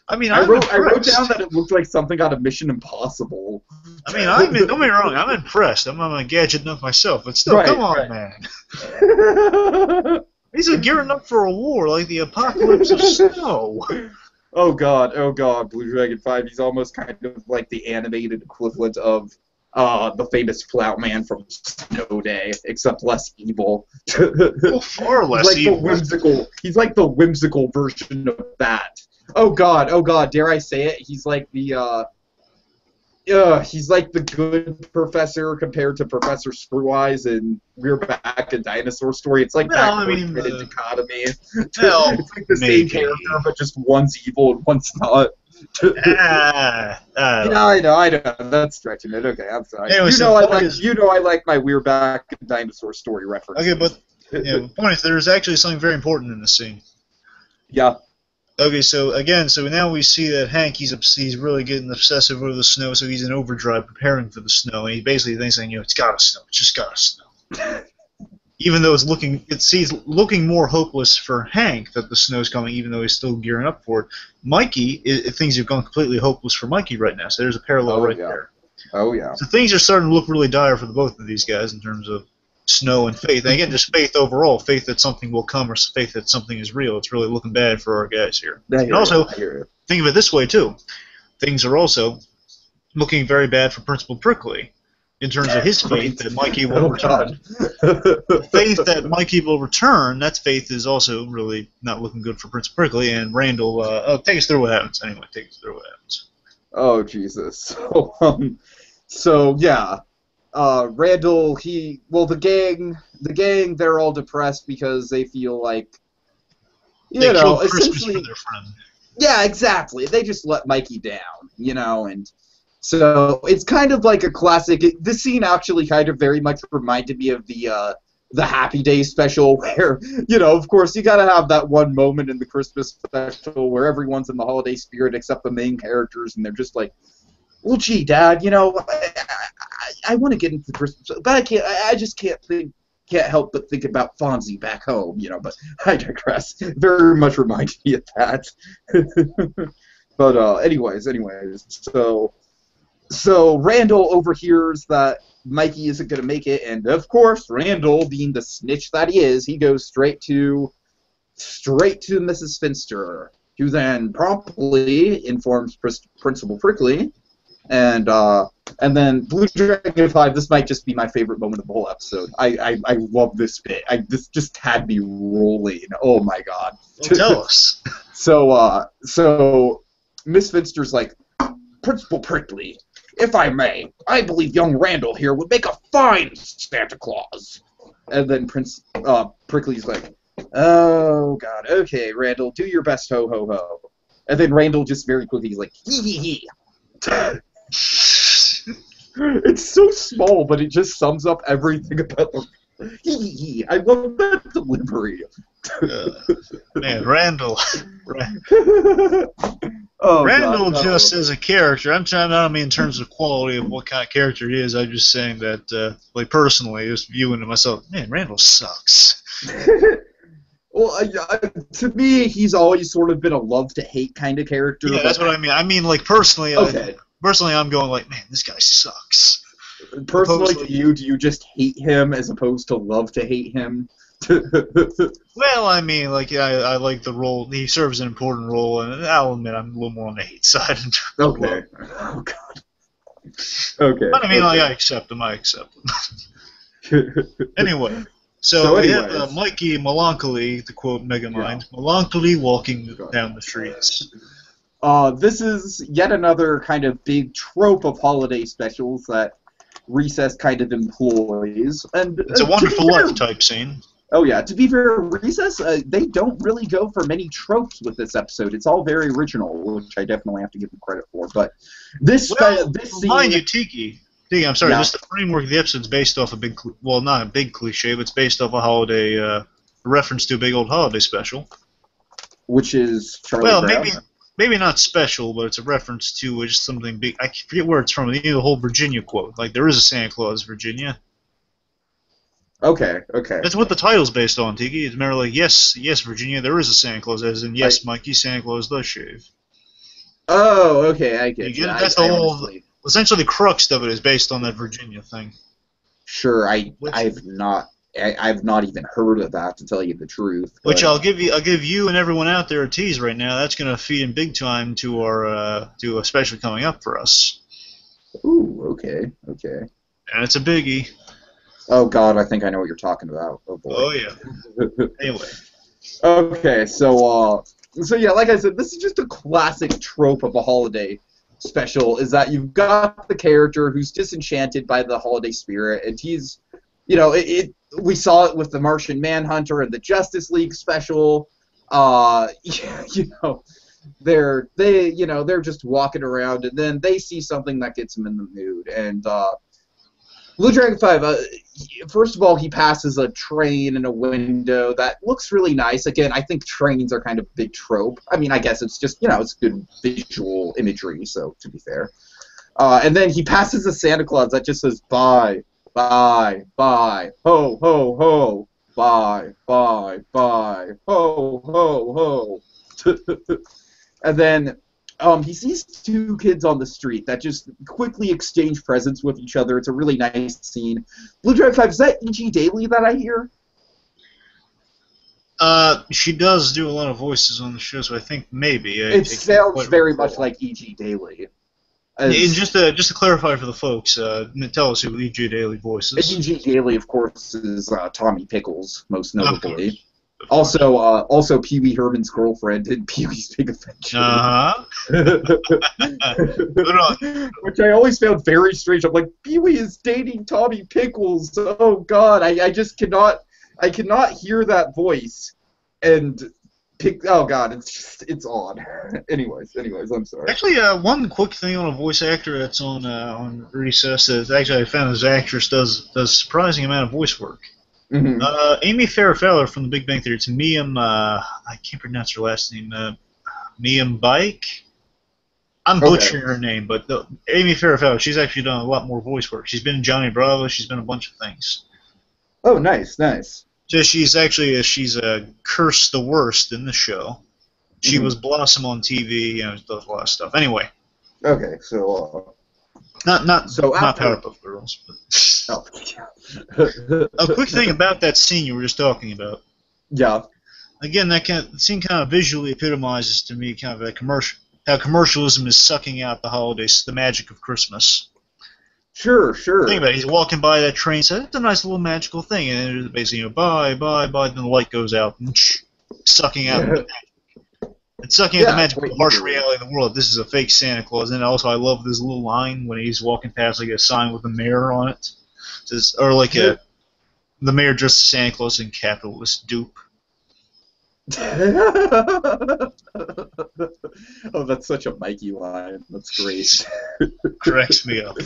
I mean, I wrote down that it looked like something out of Mission Impossible. I mean, don't get me wrong, I'm impressed. I'm a gadget enough myself, but still, come on, man. He's gearing up for a war, like the apocalypse of snow. Oh god, Blue Dragon 5, he's almost kind of like the animated equivalent of the famous Flout Man from Snow Day, except less evil. Well, far less evil. He's like the whimsical version of that. Oh god, dare I say it? He's like the good professor compared to Professor Screw Eyes in We're Back, a Dinosaur Story. It's like that dichotomy. It's like the same character, but just one's evil and one's not. I know. That's stretching it. Okay, I'm sorry. Anyway, I like my We're Back, a Dinosaur Story reference. Okay, but Yeah, the point is there's actually something very important in this scene. Yeah. Okay, so again, so now we see that Hank, he's really getting obsessive over the snow, so he's in overdrive preparing for the snow, and he basically thinks, it's gotta snow, it's just gotta snow. Even though he's looking more hopeless for Hank that the snow's coming, even though he's still gearing up for it. Mikey, things have gone completely hopeless for Mikey right now, so there's a parallel there. Oh, yeah. So things are starting to look really dire for the both of these guys in terms of snow and faith. And again, just faith overall, faith that something will come or faith that something is real. It's really looking bad for our guys here. And also, think of it this way, too. Things are also looking very bad for Principal Prickly in terms of his faith that Mikey will return. Faith that Mikey will return, that faith is also really not looking good for Principal Prickly. And Randall, take us through what happens. Anyway, take us through what happens. Oh, Jesus. So yeah. Randall, the gang, they're all depressed because they feel like, they killed Christmas for their friend. Yeah, exactly. They just let Mikey down, and so it's kind of like a classic. This scene actually kind of very much reminded me of the Happy Days special, where, of course, you gotta have that one moment in the Christmas special where everyone's in the holiday spirit except the main characters, and they're just like, well, gee, Dad, I want to get into Christmas, but I can't. I just can't help but think about Fonzie back home, But I digress. Very much reminds me of that. But anyways, so Randall overhears that Mikey isn't going to make it, and of course, Randall, being the snitch that he is, he goes straight to Mrs. Finster, who then promptly informs Principal Prickly. And then Blue Dragon 5, this might just be my favorite moment of the whole episode. I love this bit. This just had me rolling. Oh my god. Well, tell us. So Miss Finster's like, Principal Prickly, if I may, I believe young Randall here would make a fine Santa Claus. And then Prickly's like, oh god, okay, Randall, do your best, ho ho ho. And then Randall just very quickly is like, hee hee hee. It's so small, but it just sums up everything about the. I love that delivery. Man, Randall. Randall just as a character. I don't mean in terms of quality of what kind of character he is. I'm just saying that, personally, just viewing it myself. Man, Randall sucks. Well, to me, he's always sort of been a love-to-hate kind of character. Yeah, that's what I mean. I mean, personally. Okay. Personally, I'm going like, man, this guy sucks. Personally, to you, do you just hate him as opposed to love to hate him? Well, I mean, I like the role. He serves an important role, and I'll admit I'm a little more on the hate side. Okay. Oh, God. Okay. But I mean, okay. I accept him. Anyway. So we have Mikey Melancholy, to quote Megamind, melancholy walking down the streets. This is yet another kind of big trope of holiday specials that Recess kind of employs. And it's a Wonderful Life type scene. Oh yeah, to be fair, Recess, they don't really go for many tropes with this episode. It's all very original, which I definitely have to give them credit for. But this scene... Mind you, Tiki, I'm sorry, just the framework of the episode is based off not a big cliche, but it's based off a holiday, reference to a big old holiday special. Which is Charlie Brown? Maybe not special, but it's a reference to just something big. I forget where it's from. The whole Virginia quote. Like, there is a Santa Claus, Virginia. Okay. That's what the title's based on, Tiki. It's more like, yes, Virginia, there is a Santa Claus, as in, yes, Mikey, Santa Claus does shave. Oh, okay, I get it. That's the whole... Essentially, the crux of it is based on that Virginia thing. Sure, I've not even heard of that, to tell you the truth. But... Which I'll give you and everyone out there a tease right now. That's going to feed in big time to our to a special coming up for us. Ooh, okay. And it's a biggie. Oh God, I think I know what you're talking about. Oh boy. Oh yeah. Anyway. Okay, so yeah, like I said, this is just a classic trope of a holiday special, is that you've got the character who's disenchanted by the holiday spirit, and he's, we saw it with the Martian Manhunter and the Justice League special. They're just walking around, and then they see something that gets them in the mood, and Blue Dragon 5, first of all, he passes a train in a window that looks really nice. Again, I think trains are kind of a big trope. I mean, I guess it's just, it's good visual imagery, so to be fair. And then he passes a Santa Claus that just says, bye, bye, bye, ho, ho, ho, bye, bye, bye, ho, ho, ho. And then he sees two kids on the street that just quickly exchange presents with each other. It's a really nice scene. Blue Dragon 5, is that E.G. Daily that I hear? She does do a lot of voices on the show, so I think maybe. It sounds very much like E.G. Daily. And just to clarify for the folks, tell us who E.G. Daily voices. E.G. Daily, of course, is Tommy Pickles, most notably. Also Pee-wee Herman's girlfriend in Pee-wee's Big Adventure. Which I always found very strange. I'm like, Pee-wee is dating Tommy Pickles. Oh God, I just cannot hear that voice and pick. Oh God, it's odd. Anyways, I'm sorry. Actually, one quick thing on a voice actor that's on Recess is actually I found this actress does a surprising amount of voice work. Mm-hmm. Amy Farrah from The Big Bang Theory. It's Miam. I can't pronounce her last name. Miam Bike. I'm butchering her name, but Amy Farrah, she's actually done a lot more voice work. She's been in Johnny Bravo. She's been in a bunch of things. Oh, nice. So she's Curse the Worst in the show. She was Blossom on TV. Does a lot of stuff. Anyway. Okay, so. Not Powerpuff Girls, but. Oh. A quick thing about that scene you were just talking about. Yeah. Again, that scene kind of visually epitomizes to me kind of how commercialism is sucking out the holidays, the magic of Christmas. Sure. Think about it. He's walking by that train, says it's a nice little magical thing, and then basically, bye, then the light goes out, and sucking out the magic. It's sucking out the magic of the harsh reality of the world. This is a fake Santa Claus. And also, I love this little line when he's walking past a sign with a mayor on it. The mayor dressed as Santa Claus in capitalist dupe. Oh, that's such a Mikey line. That's great. Cracks me up.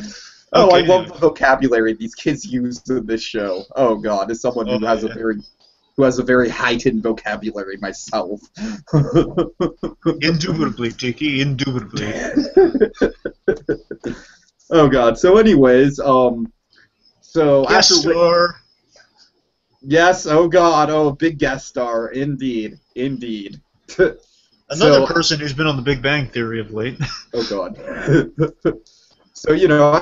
Oh, okay, I love the vocabulary these kids use in this show. Oh God, as someone who has a very heightened vocabulary myself. Indubitably, Tiki, indubitably. Oh God. So, anyways, so guest star. Yes. Oh God. Oh, big guest star. Indeed. Another person who's been on The Big Bang Theory of late. Oh God. So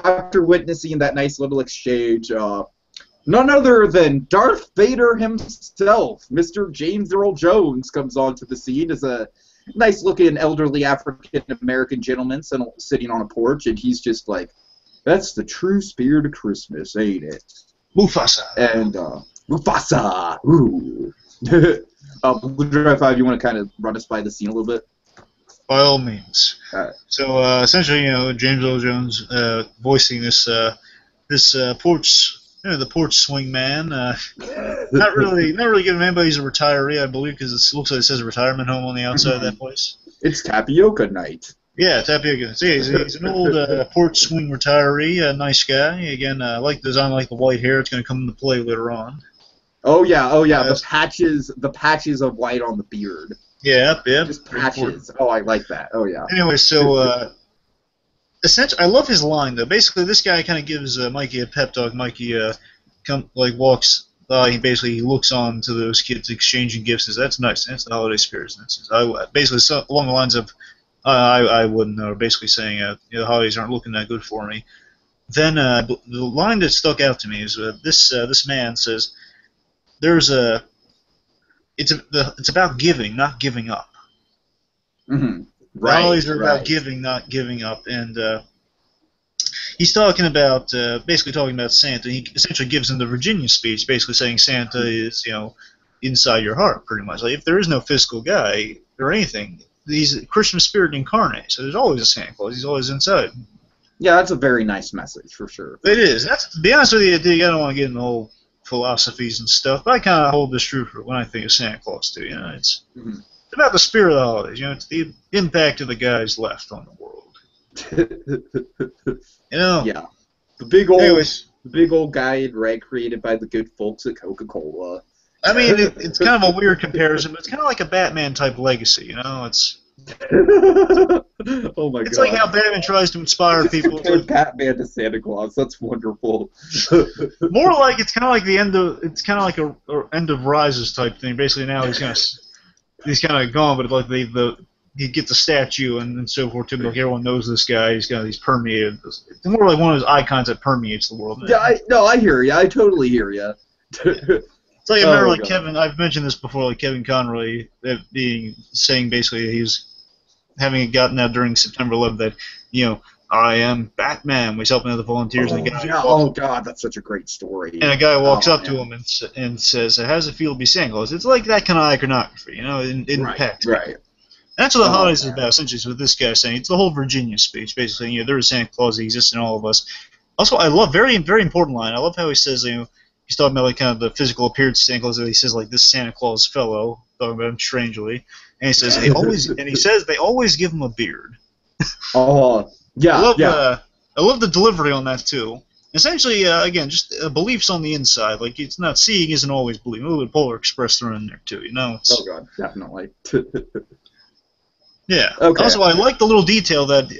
after witnessing that nice little exchange, none other than Darth Vader himself, Mr. James Earl Jones, comes onto the scene as a nice-looking elderly African-American gentleman sitting on a porch, and he's just like, "That's the true spirit of Christmas, ain't it?" Mufasa. And Mufasa. Ooh. Blue Dragon 5, you want to kind of run us by the scene a little bit? By all means. Right. So essentially, James Earl Jones voicing this porch. The porch swing man. Not really giving anybody. He's a retiree, I believe, because it looks like it says a retirement home on the outside of that place. It's tapioca night. Yeah, tapioca. So, yeah, he's an old porch swing retiree, a nice guy. Again, I like the design, like the white hair. It's going to come into play later on. Oh yeah. The patches of white on the beard. Yeah. Just patches. Oh, I like that. Oh yeah. Anyway, so. Essentially, I love his line though. Basically, this guy kind of gives Mikey a pep talk. Mikey walks. He looks on to those kids exchanging gifts. Says, "That's nice. That's the holiday spirit." And says, basically along the lines of, "I wouldn't know." Basically saying, "The holidays aren't looking that good for me." Then the line that stuck out to me is this man says, It's about giving, not giving up." Mm-hmm. Right, the holidays are about giving, not giving up, and he's basically talking about Santa. He essentially gives him the Virginia speech, basically saying Santa is, inside your heart, pretty much. Like if there is no physical guy or anything, he's a Christmas spirit incarnate. So there's always a Santa Claus. He's always inside. Yeah, that's a very nice message for sure. It is. To be honest with you, I don't want to get into the whole philosophies and stuff, but I kind of hold this true for when I think of Santa Claus too. It's. Mm-hmm. It's about the spirit of the holidays. It's the impact of the guys left on the world. Yeah. The big old. Anyways, The big old guy in red created by the good folks at Coca-Cola. I mean, it's kind of a weird comparison, but it's kind of like a Batman-type legacy, you know? Oh my god. It's like how Batman tries to inspire people. It's like Batman to Santa Claus. That's wonderful. More like it's kind of like the end of a end of Rises type thing. Basically, now he's kind of gone, but like he gets a statue and so forth too. Like everyone knows this guy. He's permeated. It's more like one of those icons that permeates the world. Yeah, I hear you. I totally hear you. It's like I remember, like Kevin. I've mentioned this before. Like Kevin Conroy saying basically he's having gotten out during September 11th that I am Batman. He's helping other volunteers. Oh, and the guy oh God, that's such a great story. And a guy walks up to him and says, "How does it feel to be Santa Claus?" It's like that kind of iconography, in impact. Right. That's what the holidays is about, essentially, is what this guy's saying. It's the whole Virginia speech, basically. There is Santa Claus that exists in all of us. Also, I love, very, very important line, I love how he says, he's talking about, like, kind of the physical appearance of Santa Claus, and he says, like, this Santa Claus fellow, talking about him strangely, and he says, they always give him a beard. Oh, yeah, I love the delivery on that, too. Essentially, again, just beliefs on the inside. Like, it's not seeing isn't always believing. A little bit Polar Express thrown in there, too, Oh, God, definitely. Yeah. Okay. Also, I like the little detail that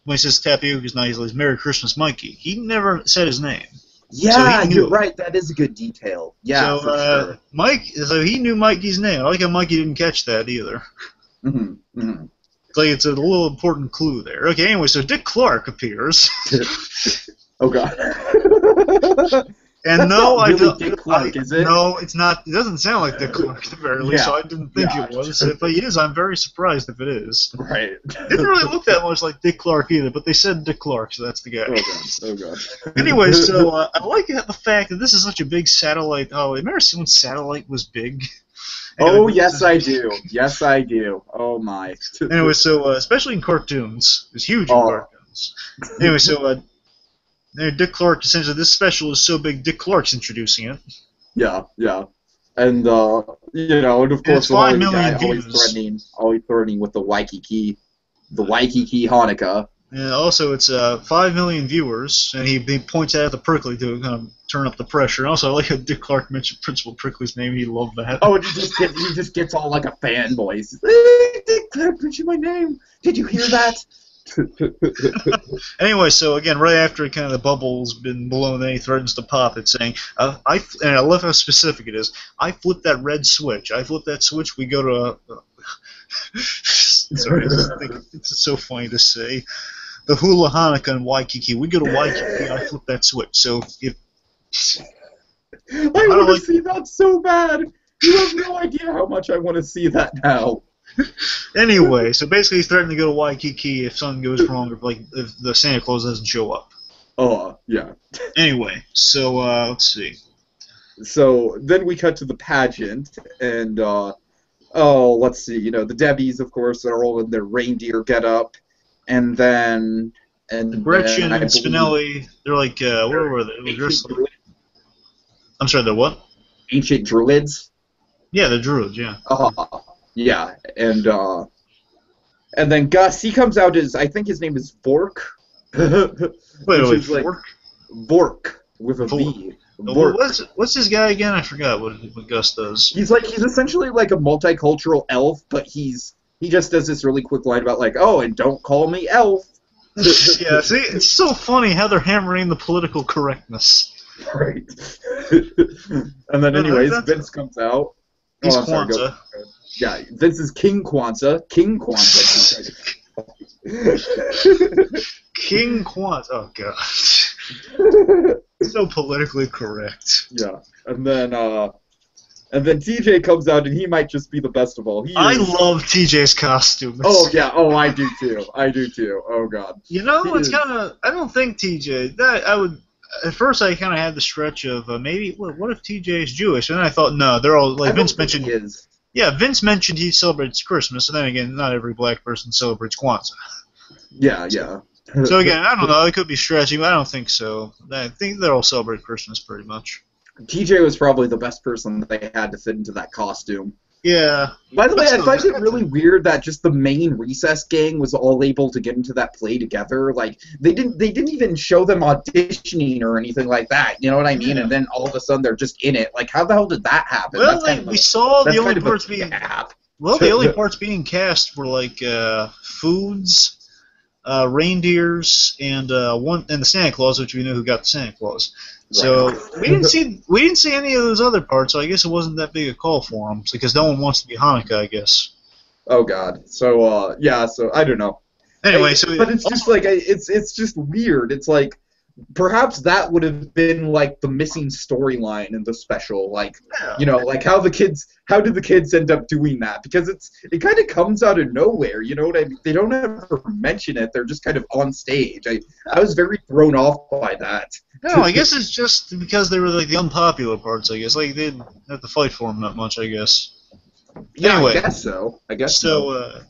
when he says Tapioca's nice, he's Merry Christmas, Mikey. He never said his name. Yeah, so you're right. That is a good detail. Yeah, so, for sure. So he knew Mikey's name. I like how Mikey didn't catch that either. Mm-hmm. Mm-hmm. It's a little important clue there. Okay, anyway, so Dick Clark appears. Oh, God. And no, I don't. Dick Clark, is it? No, it's not. It doesn't sound like Dick Clark at the very least. So I didn't think it was. If he is, I'm very surprised if it is. Right. It didn't really look that much like Dick Clark either, but they said Dick Clark, so that's the guy. Oh god. Anyway, so I like the fact that this is such a big satellite. Oh, remember when satellite was big? Oh yes, I do. Yes, I do. Oh my. Anyway, so especially in cartoons, it's huge in cartoons. Anyway, so. Dick Clark, essentially, this special is so big, Dick Clark's introducing it. Yeah. And, and of course, the 5 million guy views. always threatening with the Waikiki Hanukkah. And also, it's 5 million viewers, and he points out the Prickly to kind of turn up the pressure. And also, I like how Dick Clark mentioned Principal Prickly's name. He loved that. Oh, he just gets all like a fanboy. He says, "Hey, Dick Clark mentioned my name. Did you hear that?" Anyway, so again, right after kind of the bubble's been blown, then he threatens to pop it, saying, and I love how specific it is. I flip that red switch. I flip that switch. We go to. Sorry, I just think it's so funny to say. The Hula Hanukkah in Waikiki. We go to Waikiki. I flip that switch. So if. I want to see that so bad. You have no idea how much I want to see that now. Anyway, so basically he's threatening to go to Waikiki if something goes wrong, if the Santa Claus doesn't show up. Oh, yeah. Anyway, so let's see. So then we cut to the pageant, and let's see. The Debbies, of course, are all in their reindeer getup, and then Gretchen and Spinelli, they're like where were they? I'm sorry, they're what? Ancient druids. Yeah, they're druids. Yeah. Yeah, and then Gus, he comes out as, I think his name is Vork. Wait, Vork? Vork with a V. What's his guy again? I forgot what Gus does. He's essentially like a multicultural elf, but he just does this really quick line about like, oh, and don't call me elf. Yeah, see, it's so funny how they're hammering the political correctness. Right. And then anyways, Vince comes out. He's Kwanzaa. Yeah, this is King Kwanzaa. King Kwanzaa. King Kwanzaa. Oh god. So politically correct. Yeah, and then TJ comes out, and he might just be the best of all. I love TJ's costume. Oh yeah. Oh, I do too. Oh god. It's kind of. I don't think TJ. That I would. At first, I kind of had the stretch of maybe. What if TJ is Jewish? And then I thought, no, they're all like Vince mentioned. He is. Yeah, Vince mentioned he celebrates Christmas, and then again, not every black person celebrates Kwanzaa. Yeah. So again, I don't know. It could be stretching, but I don't think so. I think they all celebrate Christmas pretty much. TJ was probably the best person that they had to fit into that costume. Yeah. By the way, I find it really weird that just the main recess gang was all able to get into that play together. Like they didn't even show them auditioning or anything like that. You know what I mean? Yeah. And then all of a sudden they're just in it. Like how the hell did that happen? Well, we saw the only parts being. Gap. Well, the only parts being cast were like foods, reindeers, and the Santa Claus, which we knew who got the Santa Claus. So we didn't see any of those other parts. So I guess it wasn't that big a call for them because no one wants to be Hanukkah, I guess. Oh God. So yeah. So I don't know. Anyway, but it's just like it's just weird. It's like perhaps that would have been like the missing storyline in the special. Like you know, like how did the kids end up doing that? Because it kind of comes out of nowhere. You know what I mean? They don't ever mention it. They're just kind of on stage. I was very thrown off by that. No, I guess it's just because they were like the unpopular parts. I guess like they didn't have to fight for them that much. I guess. Yeah, anyway, I guess so. So.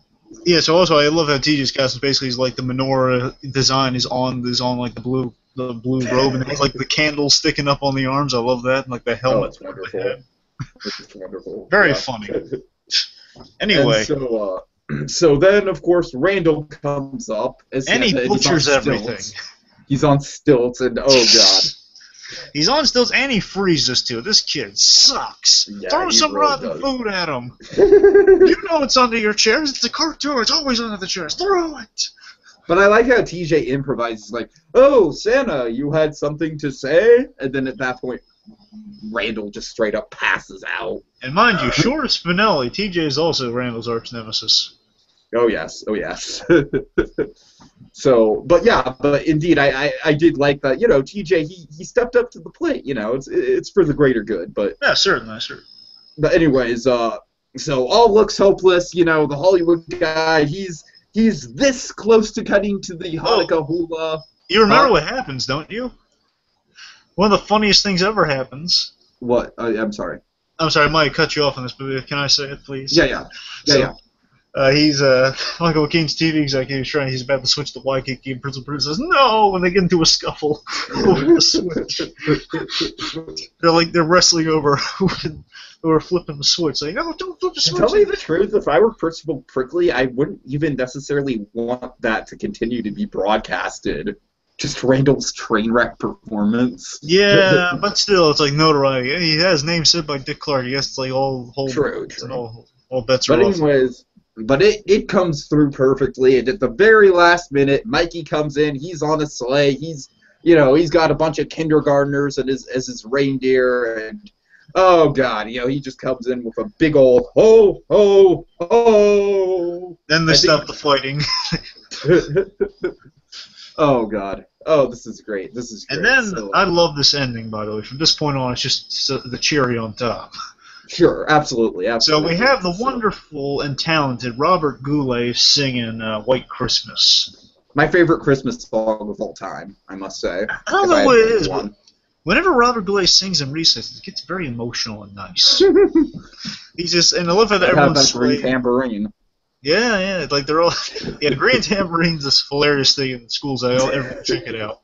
Yeah, so also I love how TJ's costume basically is like the menorah design is on like the blue robe and it's like the candle sticking up on the arms. I love that, and like the helmet. Oh, it's wonderful. It's wonderful. Very funny. Anyway, and so then of course Randall comes up and he butchers everything. He's on stilts, and oh God. He's on stilts and he freezes too. This kid sucks. Yeah, throw some really rotten food at him. You know it's under your chairs. It's a cartoon. It's always under the chairs. Throw it. But I like how TJ improvises like, "Oh, Santa, you had something to say?" And then at that point, Randall just straight up passes out. And mind you, short of Spinelli, TJ is also Randall's arch nemesis. Oh yes. So, but indeed, I did like that. You know, TJ he stepped up to the plate. You know, it's for the greater good. But yeah, certainly. But anyways, so all looks hopeless. You know, the Hollywood guy, he's this close to cutting to the Hanukkah hula. You remember what happens, don't you? One of the funniest things ever happens. What? I'm sorry. I'm sorry, I might cut you off on this, but can I say it, please? Yeah. He's Michael McKean's TV executive. He's about to switch to Waikiki, and Principal Pruitt says, "No!" When they get into a scuffle over the switch, they're wrestling over who flipping the switch. Like, "No, don't flip the switch." Tell me the truth. If I were Principal Prickly, I wouldn't even necessarily want that to continue to be broadcasted. Just Randall's train wreck performance. Yeah, but still, it's like notoriety. He has name said by Dick Clark. I guess it's like all true. All bets are off. But anyways. But it comes through perfectly, and at the very last minute, Mikey comes in. He's on a sleigh. He's got a bunch of kindergartners as his reindeer, and oh God, he just comes in with a big old ho ho ho. Then they stop the fighting. Oh God. Oh, this is great. And then I love this ending, by the way. From this point on, it's just the cherry on top. Sure, absolutely. So we have the wonderful and talented Robert Goulet singing White Christmas. My favorite Christmas song of all time, I must say. I don't know what it is, but whenever Robert Goulet sings in Recess, it gets very emotional and nice. And I love how everyone's green tambourine. Yeah, like they're all. Yeah, the green tambourine's this hilarious thing in schools. Everyone check it out.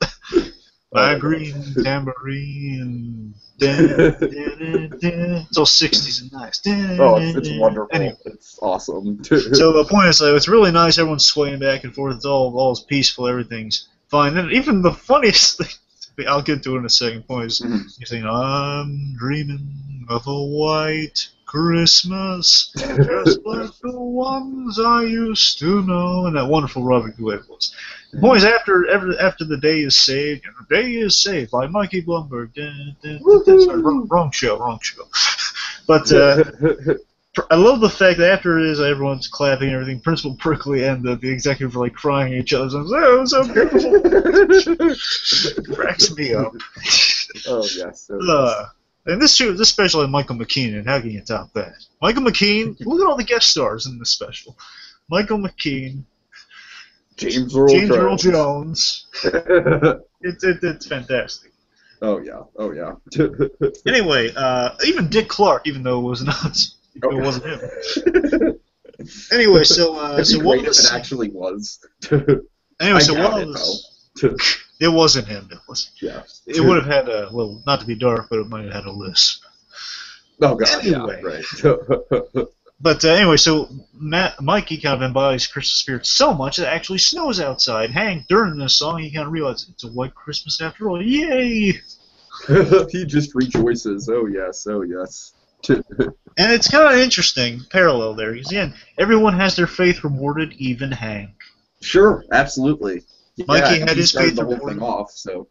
My green tambourine. It's all 60s and nice. Oh, it's wonderful. Anyway. It's awesome. So the point is, it's really nice. Everyone's swaying back and forth. It's all peaceful. Everything's fine. And even the funniest thing, I'll get to it in a second. Point is, you're saying, "I'm dreaming of a white Christmas, just like the ones I used to know," and that wonderful Robert Goulet voice. The point is, after the day is saved, and the day is saved by Mikey Blumberg. Sorry, wrong show. But I love the fact that after it is, everyone's clapping and everything. Principal Prickly and the executive are like crying at each other. Oh, it was so beautiful. Cracks me up. Oh yes. And this special had Michael McKean, and how can you top that? Michael McKean, look at all the guest stars in this special. Michael McKean, James Earl Jones. It's fantastic. Oh yeah. Anyway, even Dick Clark, even though it was not, it wasn't him. Anyway, so what was it actually was? Anyway, so what was? It wasn't him. It was. Yeah. It would have had not to be dark, but it might have had a lisp. Oh God. Anyway, yeah, right. But anyway, so Mikey kind of embodies Christmas spirit so much that it actually snows outside. Hank, during this song, he kind of realizes it's a white Christmas after all. Yay! He just rejoices. Oh yes, oh yes. And it's kind of interesting parallel there, because again, everyone has their faith rewarded, even Hank. Sure, absolutely. Mikey Yeah, had his faith the whole rewarded. thing off, so.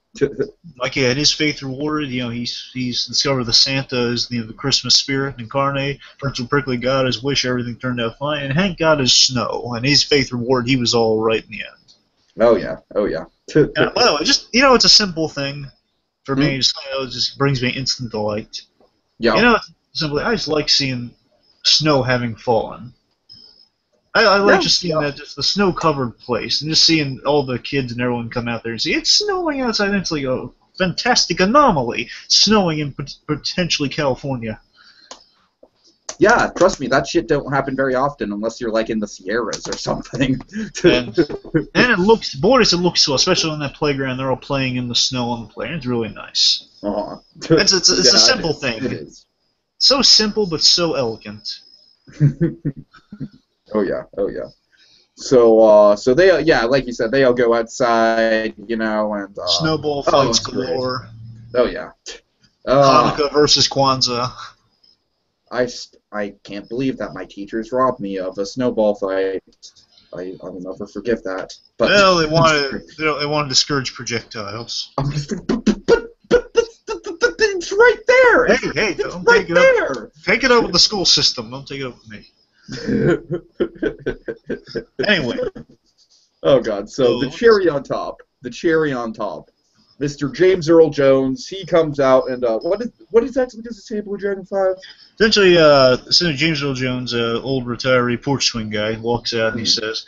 Mikey had his faith rewarded. You know, he's discovered the Santa is the Christmas spirit incarnate. Prince Prickly got his wish, everything turned out fine, and Hank got his snow, and his faith rewarded. He was all right in the end. Oh yeah, oh yeah. And, by the way, just it's a simple thing for me. Just, it just brings me instant delight. Yeah. Simply, I just like seeing snow having fallen. I like just seeing that, just the snow-covered place, and just seeing all the kids and everyone come out there and see it's snowing outside. And it's like a fantastic anomaly, snowing in potentially California. Yeah, trust me, that shit don't happen very often unless you're like in the Sierras or something. and it looks, boys, it looks so, especially on that playground. They're all playing in the snow on the playground. It's really nice. It's a simple thing. It is. So simple, but so elegant. Oh yeah, oh yeah. So they, like you said, they all go outside, and snowball fights galore. Oh yeah. Hanukkah versus Kwanzaa. I can't believe that my teachers robbed me of a snowball fight. I'll never forgive that. But well, they want to discourage projectiles. It's right there. Hey, don't take it up. Take it up with the school system. Don't take it up with me. Anyway. Oh God! So the cherry on top, Mr. James Earl Jones. He comes out and what exactly does it say in Blue Dragon 5? Essentially, Senator James Earl Jones, old retiree porch swing guy, walks out and he says,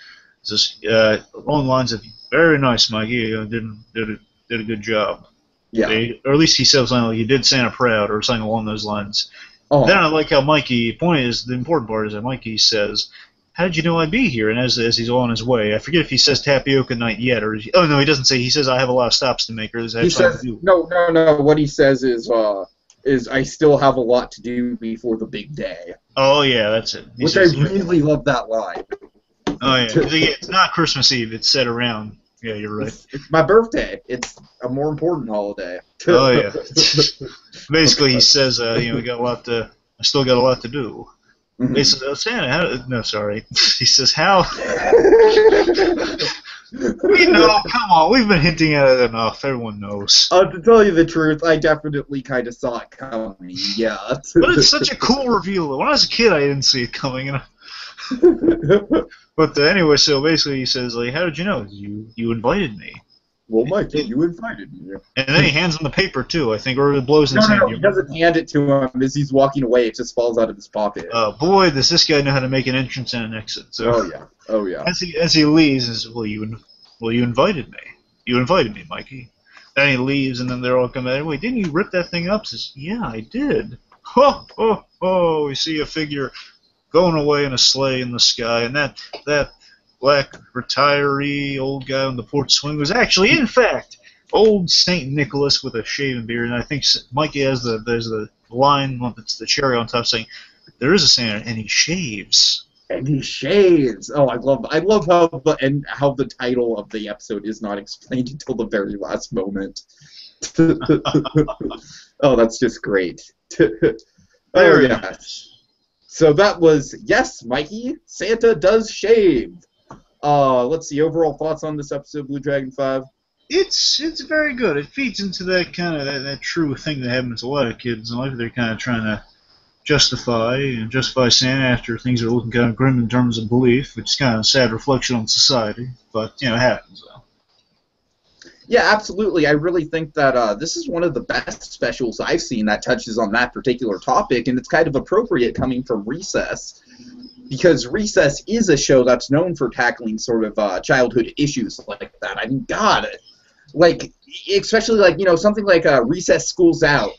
along the lines of, "Very nice, Mikey. You did a good job." Yeah. Or at least he said something like, "You did Santa proud," or something along those lines. Oh. Then I like how Mikey, the important part is that Mikey says, "How did you know I'd be here?" And as he's on his way, I forget if he says tapioca night yet, or no, he doesn't say. He says, "I have a lot of stops to make." Or does that he says, "No." What he says is I still have a lot to do before the big day. Oh yeah, that's it. Which I really love that line. Oh yeah, it's not Christmas Eve. It's set around. Yeah, you're right. It's my birthday. It's a more important holiday. Oh yeah. Basically, he says, we got a lot to. I still got a lot to do. Mm-hmm. He says, Santa, no, sorry. He says, how? We know. Come on, we've been hinting at it enough. Everyone knows. To tell you the truth, I definitely kind of saw it coming. Yeah. But it's such a cool reveal. When I was a kid, I didn't see it coming. But anyway, so basically he says, like, how did you know? You invited me. Well, Mikey, you invited me. And then he hands him the paper, too, I think, or it blows in his hand. No, he doesn't hand it to him as he's walking away. It just falls out of his pocket. Boy, does this guy know how to make an entrance and an exit. So, Oh, yeah. As he leaves, he says, well, you invited me. You invited me, Mikey. Then he leaves, and then they're all coming out. Wait, didn't you rip that thing up? He says, yeah, I did. Oh, we see a figure going away in a sleigh in the sky, and that black retiree old guy on the porch swing was actually, in fact, old Saint Nicholas with a shaven beard. And I think Mikey has there's the line that's the cherry on top saying, "There is a Santa, and he shaves." And he shaves. Oh, I love how the title of the episode is not explained until the very last moment. Oh, that's just great. Very nice. So that was, yes, Mikey, Santa does shave. Let's see, overall thoughts on this episode of Blue Dragon 5? It's very good. It feeds into that kind of that true thing that happens to a lot of kids in life. They're kind of trying to justify Santa after things are looking kind of grim in terms of belief, which is kind of a sad reflection on society. But, it happens, though. Yeah, absolutely. I really think that this is one of the best specials I've seen that touches on that particular topic, and it's kind of appropriate coming from Recess, because Recess is a show that's known for tackling sort of childhood issues like that. I mean, God, like, especially like, something like Recess School's Out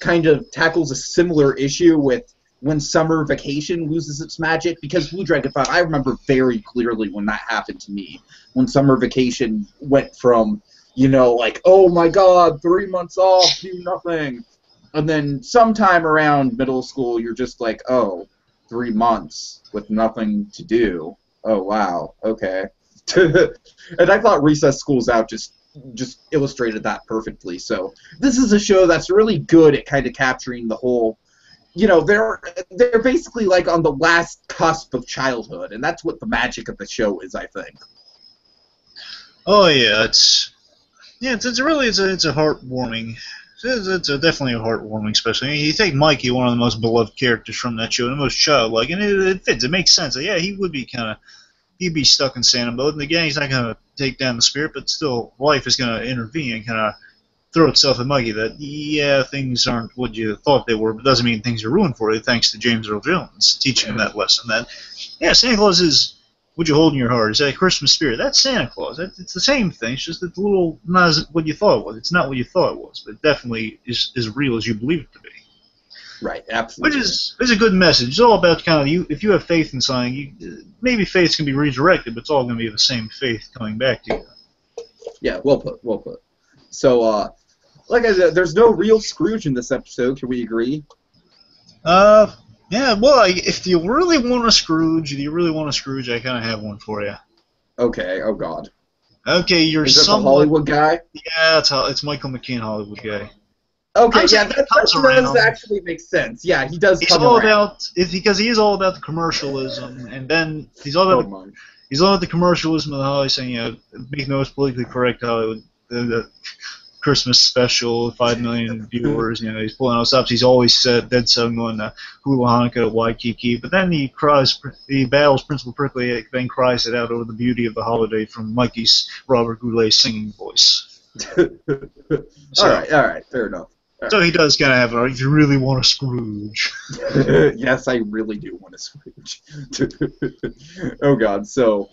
kind of tackles a similar issue with when Summer Vacation loses its magic, because Blue Dragon 5, I remember very clearly when that happened to me, when Summer Vacation went from, like, oh my God, 3 months off, do nothing, and then sometime around middle school, you're just like, oh, 3 months with nothing to do. Oh wow, okay. And I thought Recess School's Out just illustrated that perfectly. So this is a show that's really good at kind of capturing the whole. They're basically like on the last cusp of childhood, and that's what the magic of the show is, I think. Oh yeah, it's really it's a heartwarming. It's definitely a heartwarming, especially. I mean, you take Mikey, one of the most beloved characters from that show, the most childlike, and it fits. It makes sense. Yeah, he would be he'd be stuck in Santa mode, and again, he's not gonna take down the spirit, but still, life is gonna intervene and kind of throw itself at Mikey that, yeah, things aren't what you thought they were, but doesn't mean things are ruined for you, thanks to James Earl Jones teaching him that lesson. That, yeah, Santa Claus is what you hold in your heart. It's that Christmas spirit. That's Santa Claus. It's the same thing. It's just it's a little not as what you thought it was. It's not what you thought it was, but it definitely is as real as you believe it to be. Right, absolutely. Which is a good message. It's all about kind of if you have faith in something, maybe faith can be resurrected, but it's all going to be the same faith coming back to you. Yeah, well put. So, like I said, there's no real Scrooge in this episode. Can we agree? Yeah. Well, if you really want a Scrooge, I kind of have one for you. Okay. Oh God. Okay, you're Is it the Hollywood guy? Yeah, it's Michael McKean, Hollywood guy. Okay, yeah, that does actually make sense. Yeah, he does. It's because he is all about the commercialism, and then he's all about the commercialism of the holiday, saying, make the most politically correct Hollywood, the Christmas special, 5 million viewers. He's pulling out stops. He's always said dead set going Hula Hanukkah, Waikiki, but then he battles Principal Prickly, then cries it out over the beauty of the holiday from Mikey's Robert Goulet singing voice. All right, fair enough. So he does kind of have if you really want a Scrooge. Yes, I really do want a Scrooge. Oh God, so...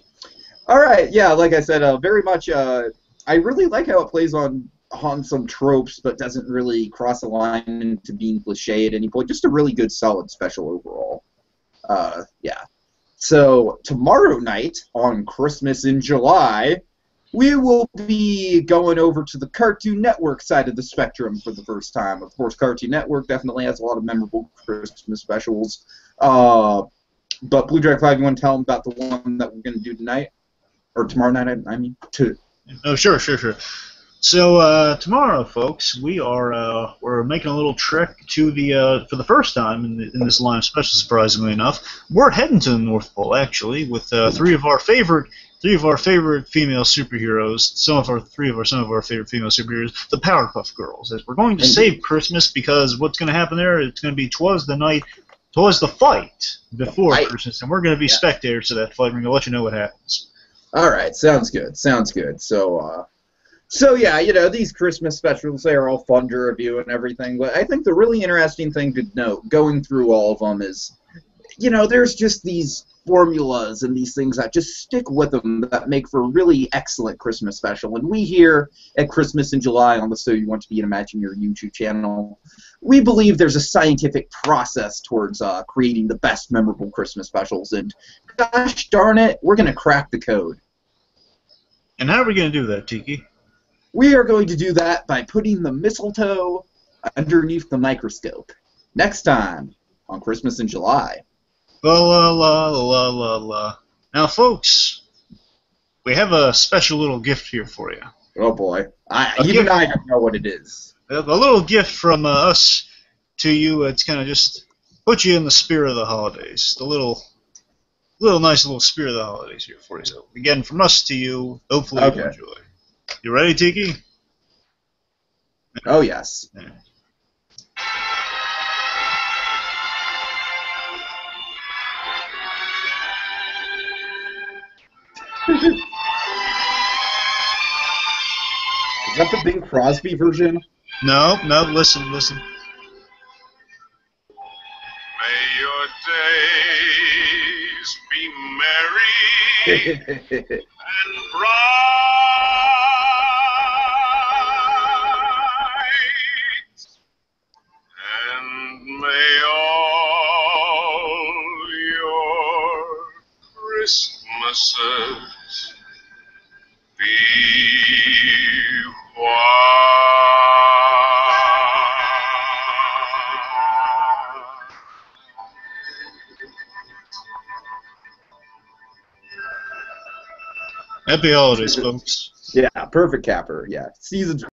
Alright, yeah, like I said, very much, I really like how it plays on some tropes, but doesn't really cross a line into being cliche at any point. Just a really good, solid special overall. Yeah. So, tomorrow night, on Christmas in July... we will be going over to the Cartoon Network side of the spectrum for the first time. Of course, Cartoon Network definitely has a lot of memorable Christmas specials. But Blue Dragon 5, you want to tell them about the one that we're going to do tonight? Or tomorrow night, I mean? Oh, sure. So, tomorrow, folks, we're making a little trek to for the first time in this line of specials, surprisingly enough. We're heading to the North Pole, actually, with three of our favorite female superheroes, some of our favorite female superheroes, the Powerpuff Girls. As we're going to save Christmas because what's going to happen there? It's going to be 'twas the fight before Christmas, and we're going to be spectators to that fight. We're going to let you know what happens. All right, sounds good. So yeah, these Christmas specials, they are all fun to review and everything. But I think the really interesting thing to note, going through all of them, is there's just these formulas and these things that just stick with them that make for a really excellent Christmas special. And we here at Christmas in July on the So You Want to Be an Imagineer YouTube channel, we believe there's a scientific process towards creating the best memorable Christmas specials. And gosh darn it, we're going to crack the code. And how are we going to do that, Tiki? We are going to do that by putting the mistletoe underneath the microscope. Next time on Christmas in July. La. Now, folks, we have a special little gift here for you. Oh boy, I don't know what it is. A little gift from us to you. It's kind of just put you in the spirit of the holidays. The nice little spirit of the holidays here for you. So again, from us to you. Hopefully you enjoy. You ready, Tiki? Oh yes. Yeah. Is that the Bing Crosby version? No, listen. May your days be merry and bright, and may all your Christmases be white. Happy holidays, folks. Yeah, perfect capper. Yeah, season's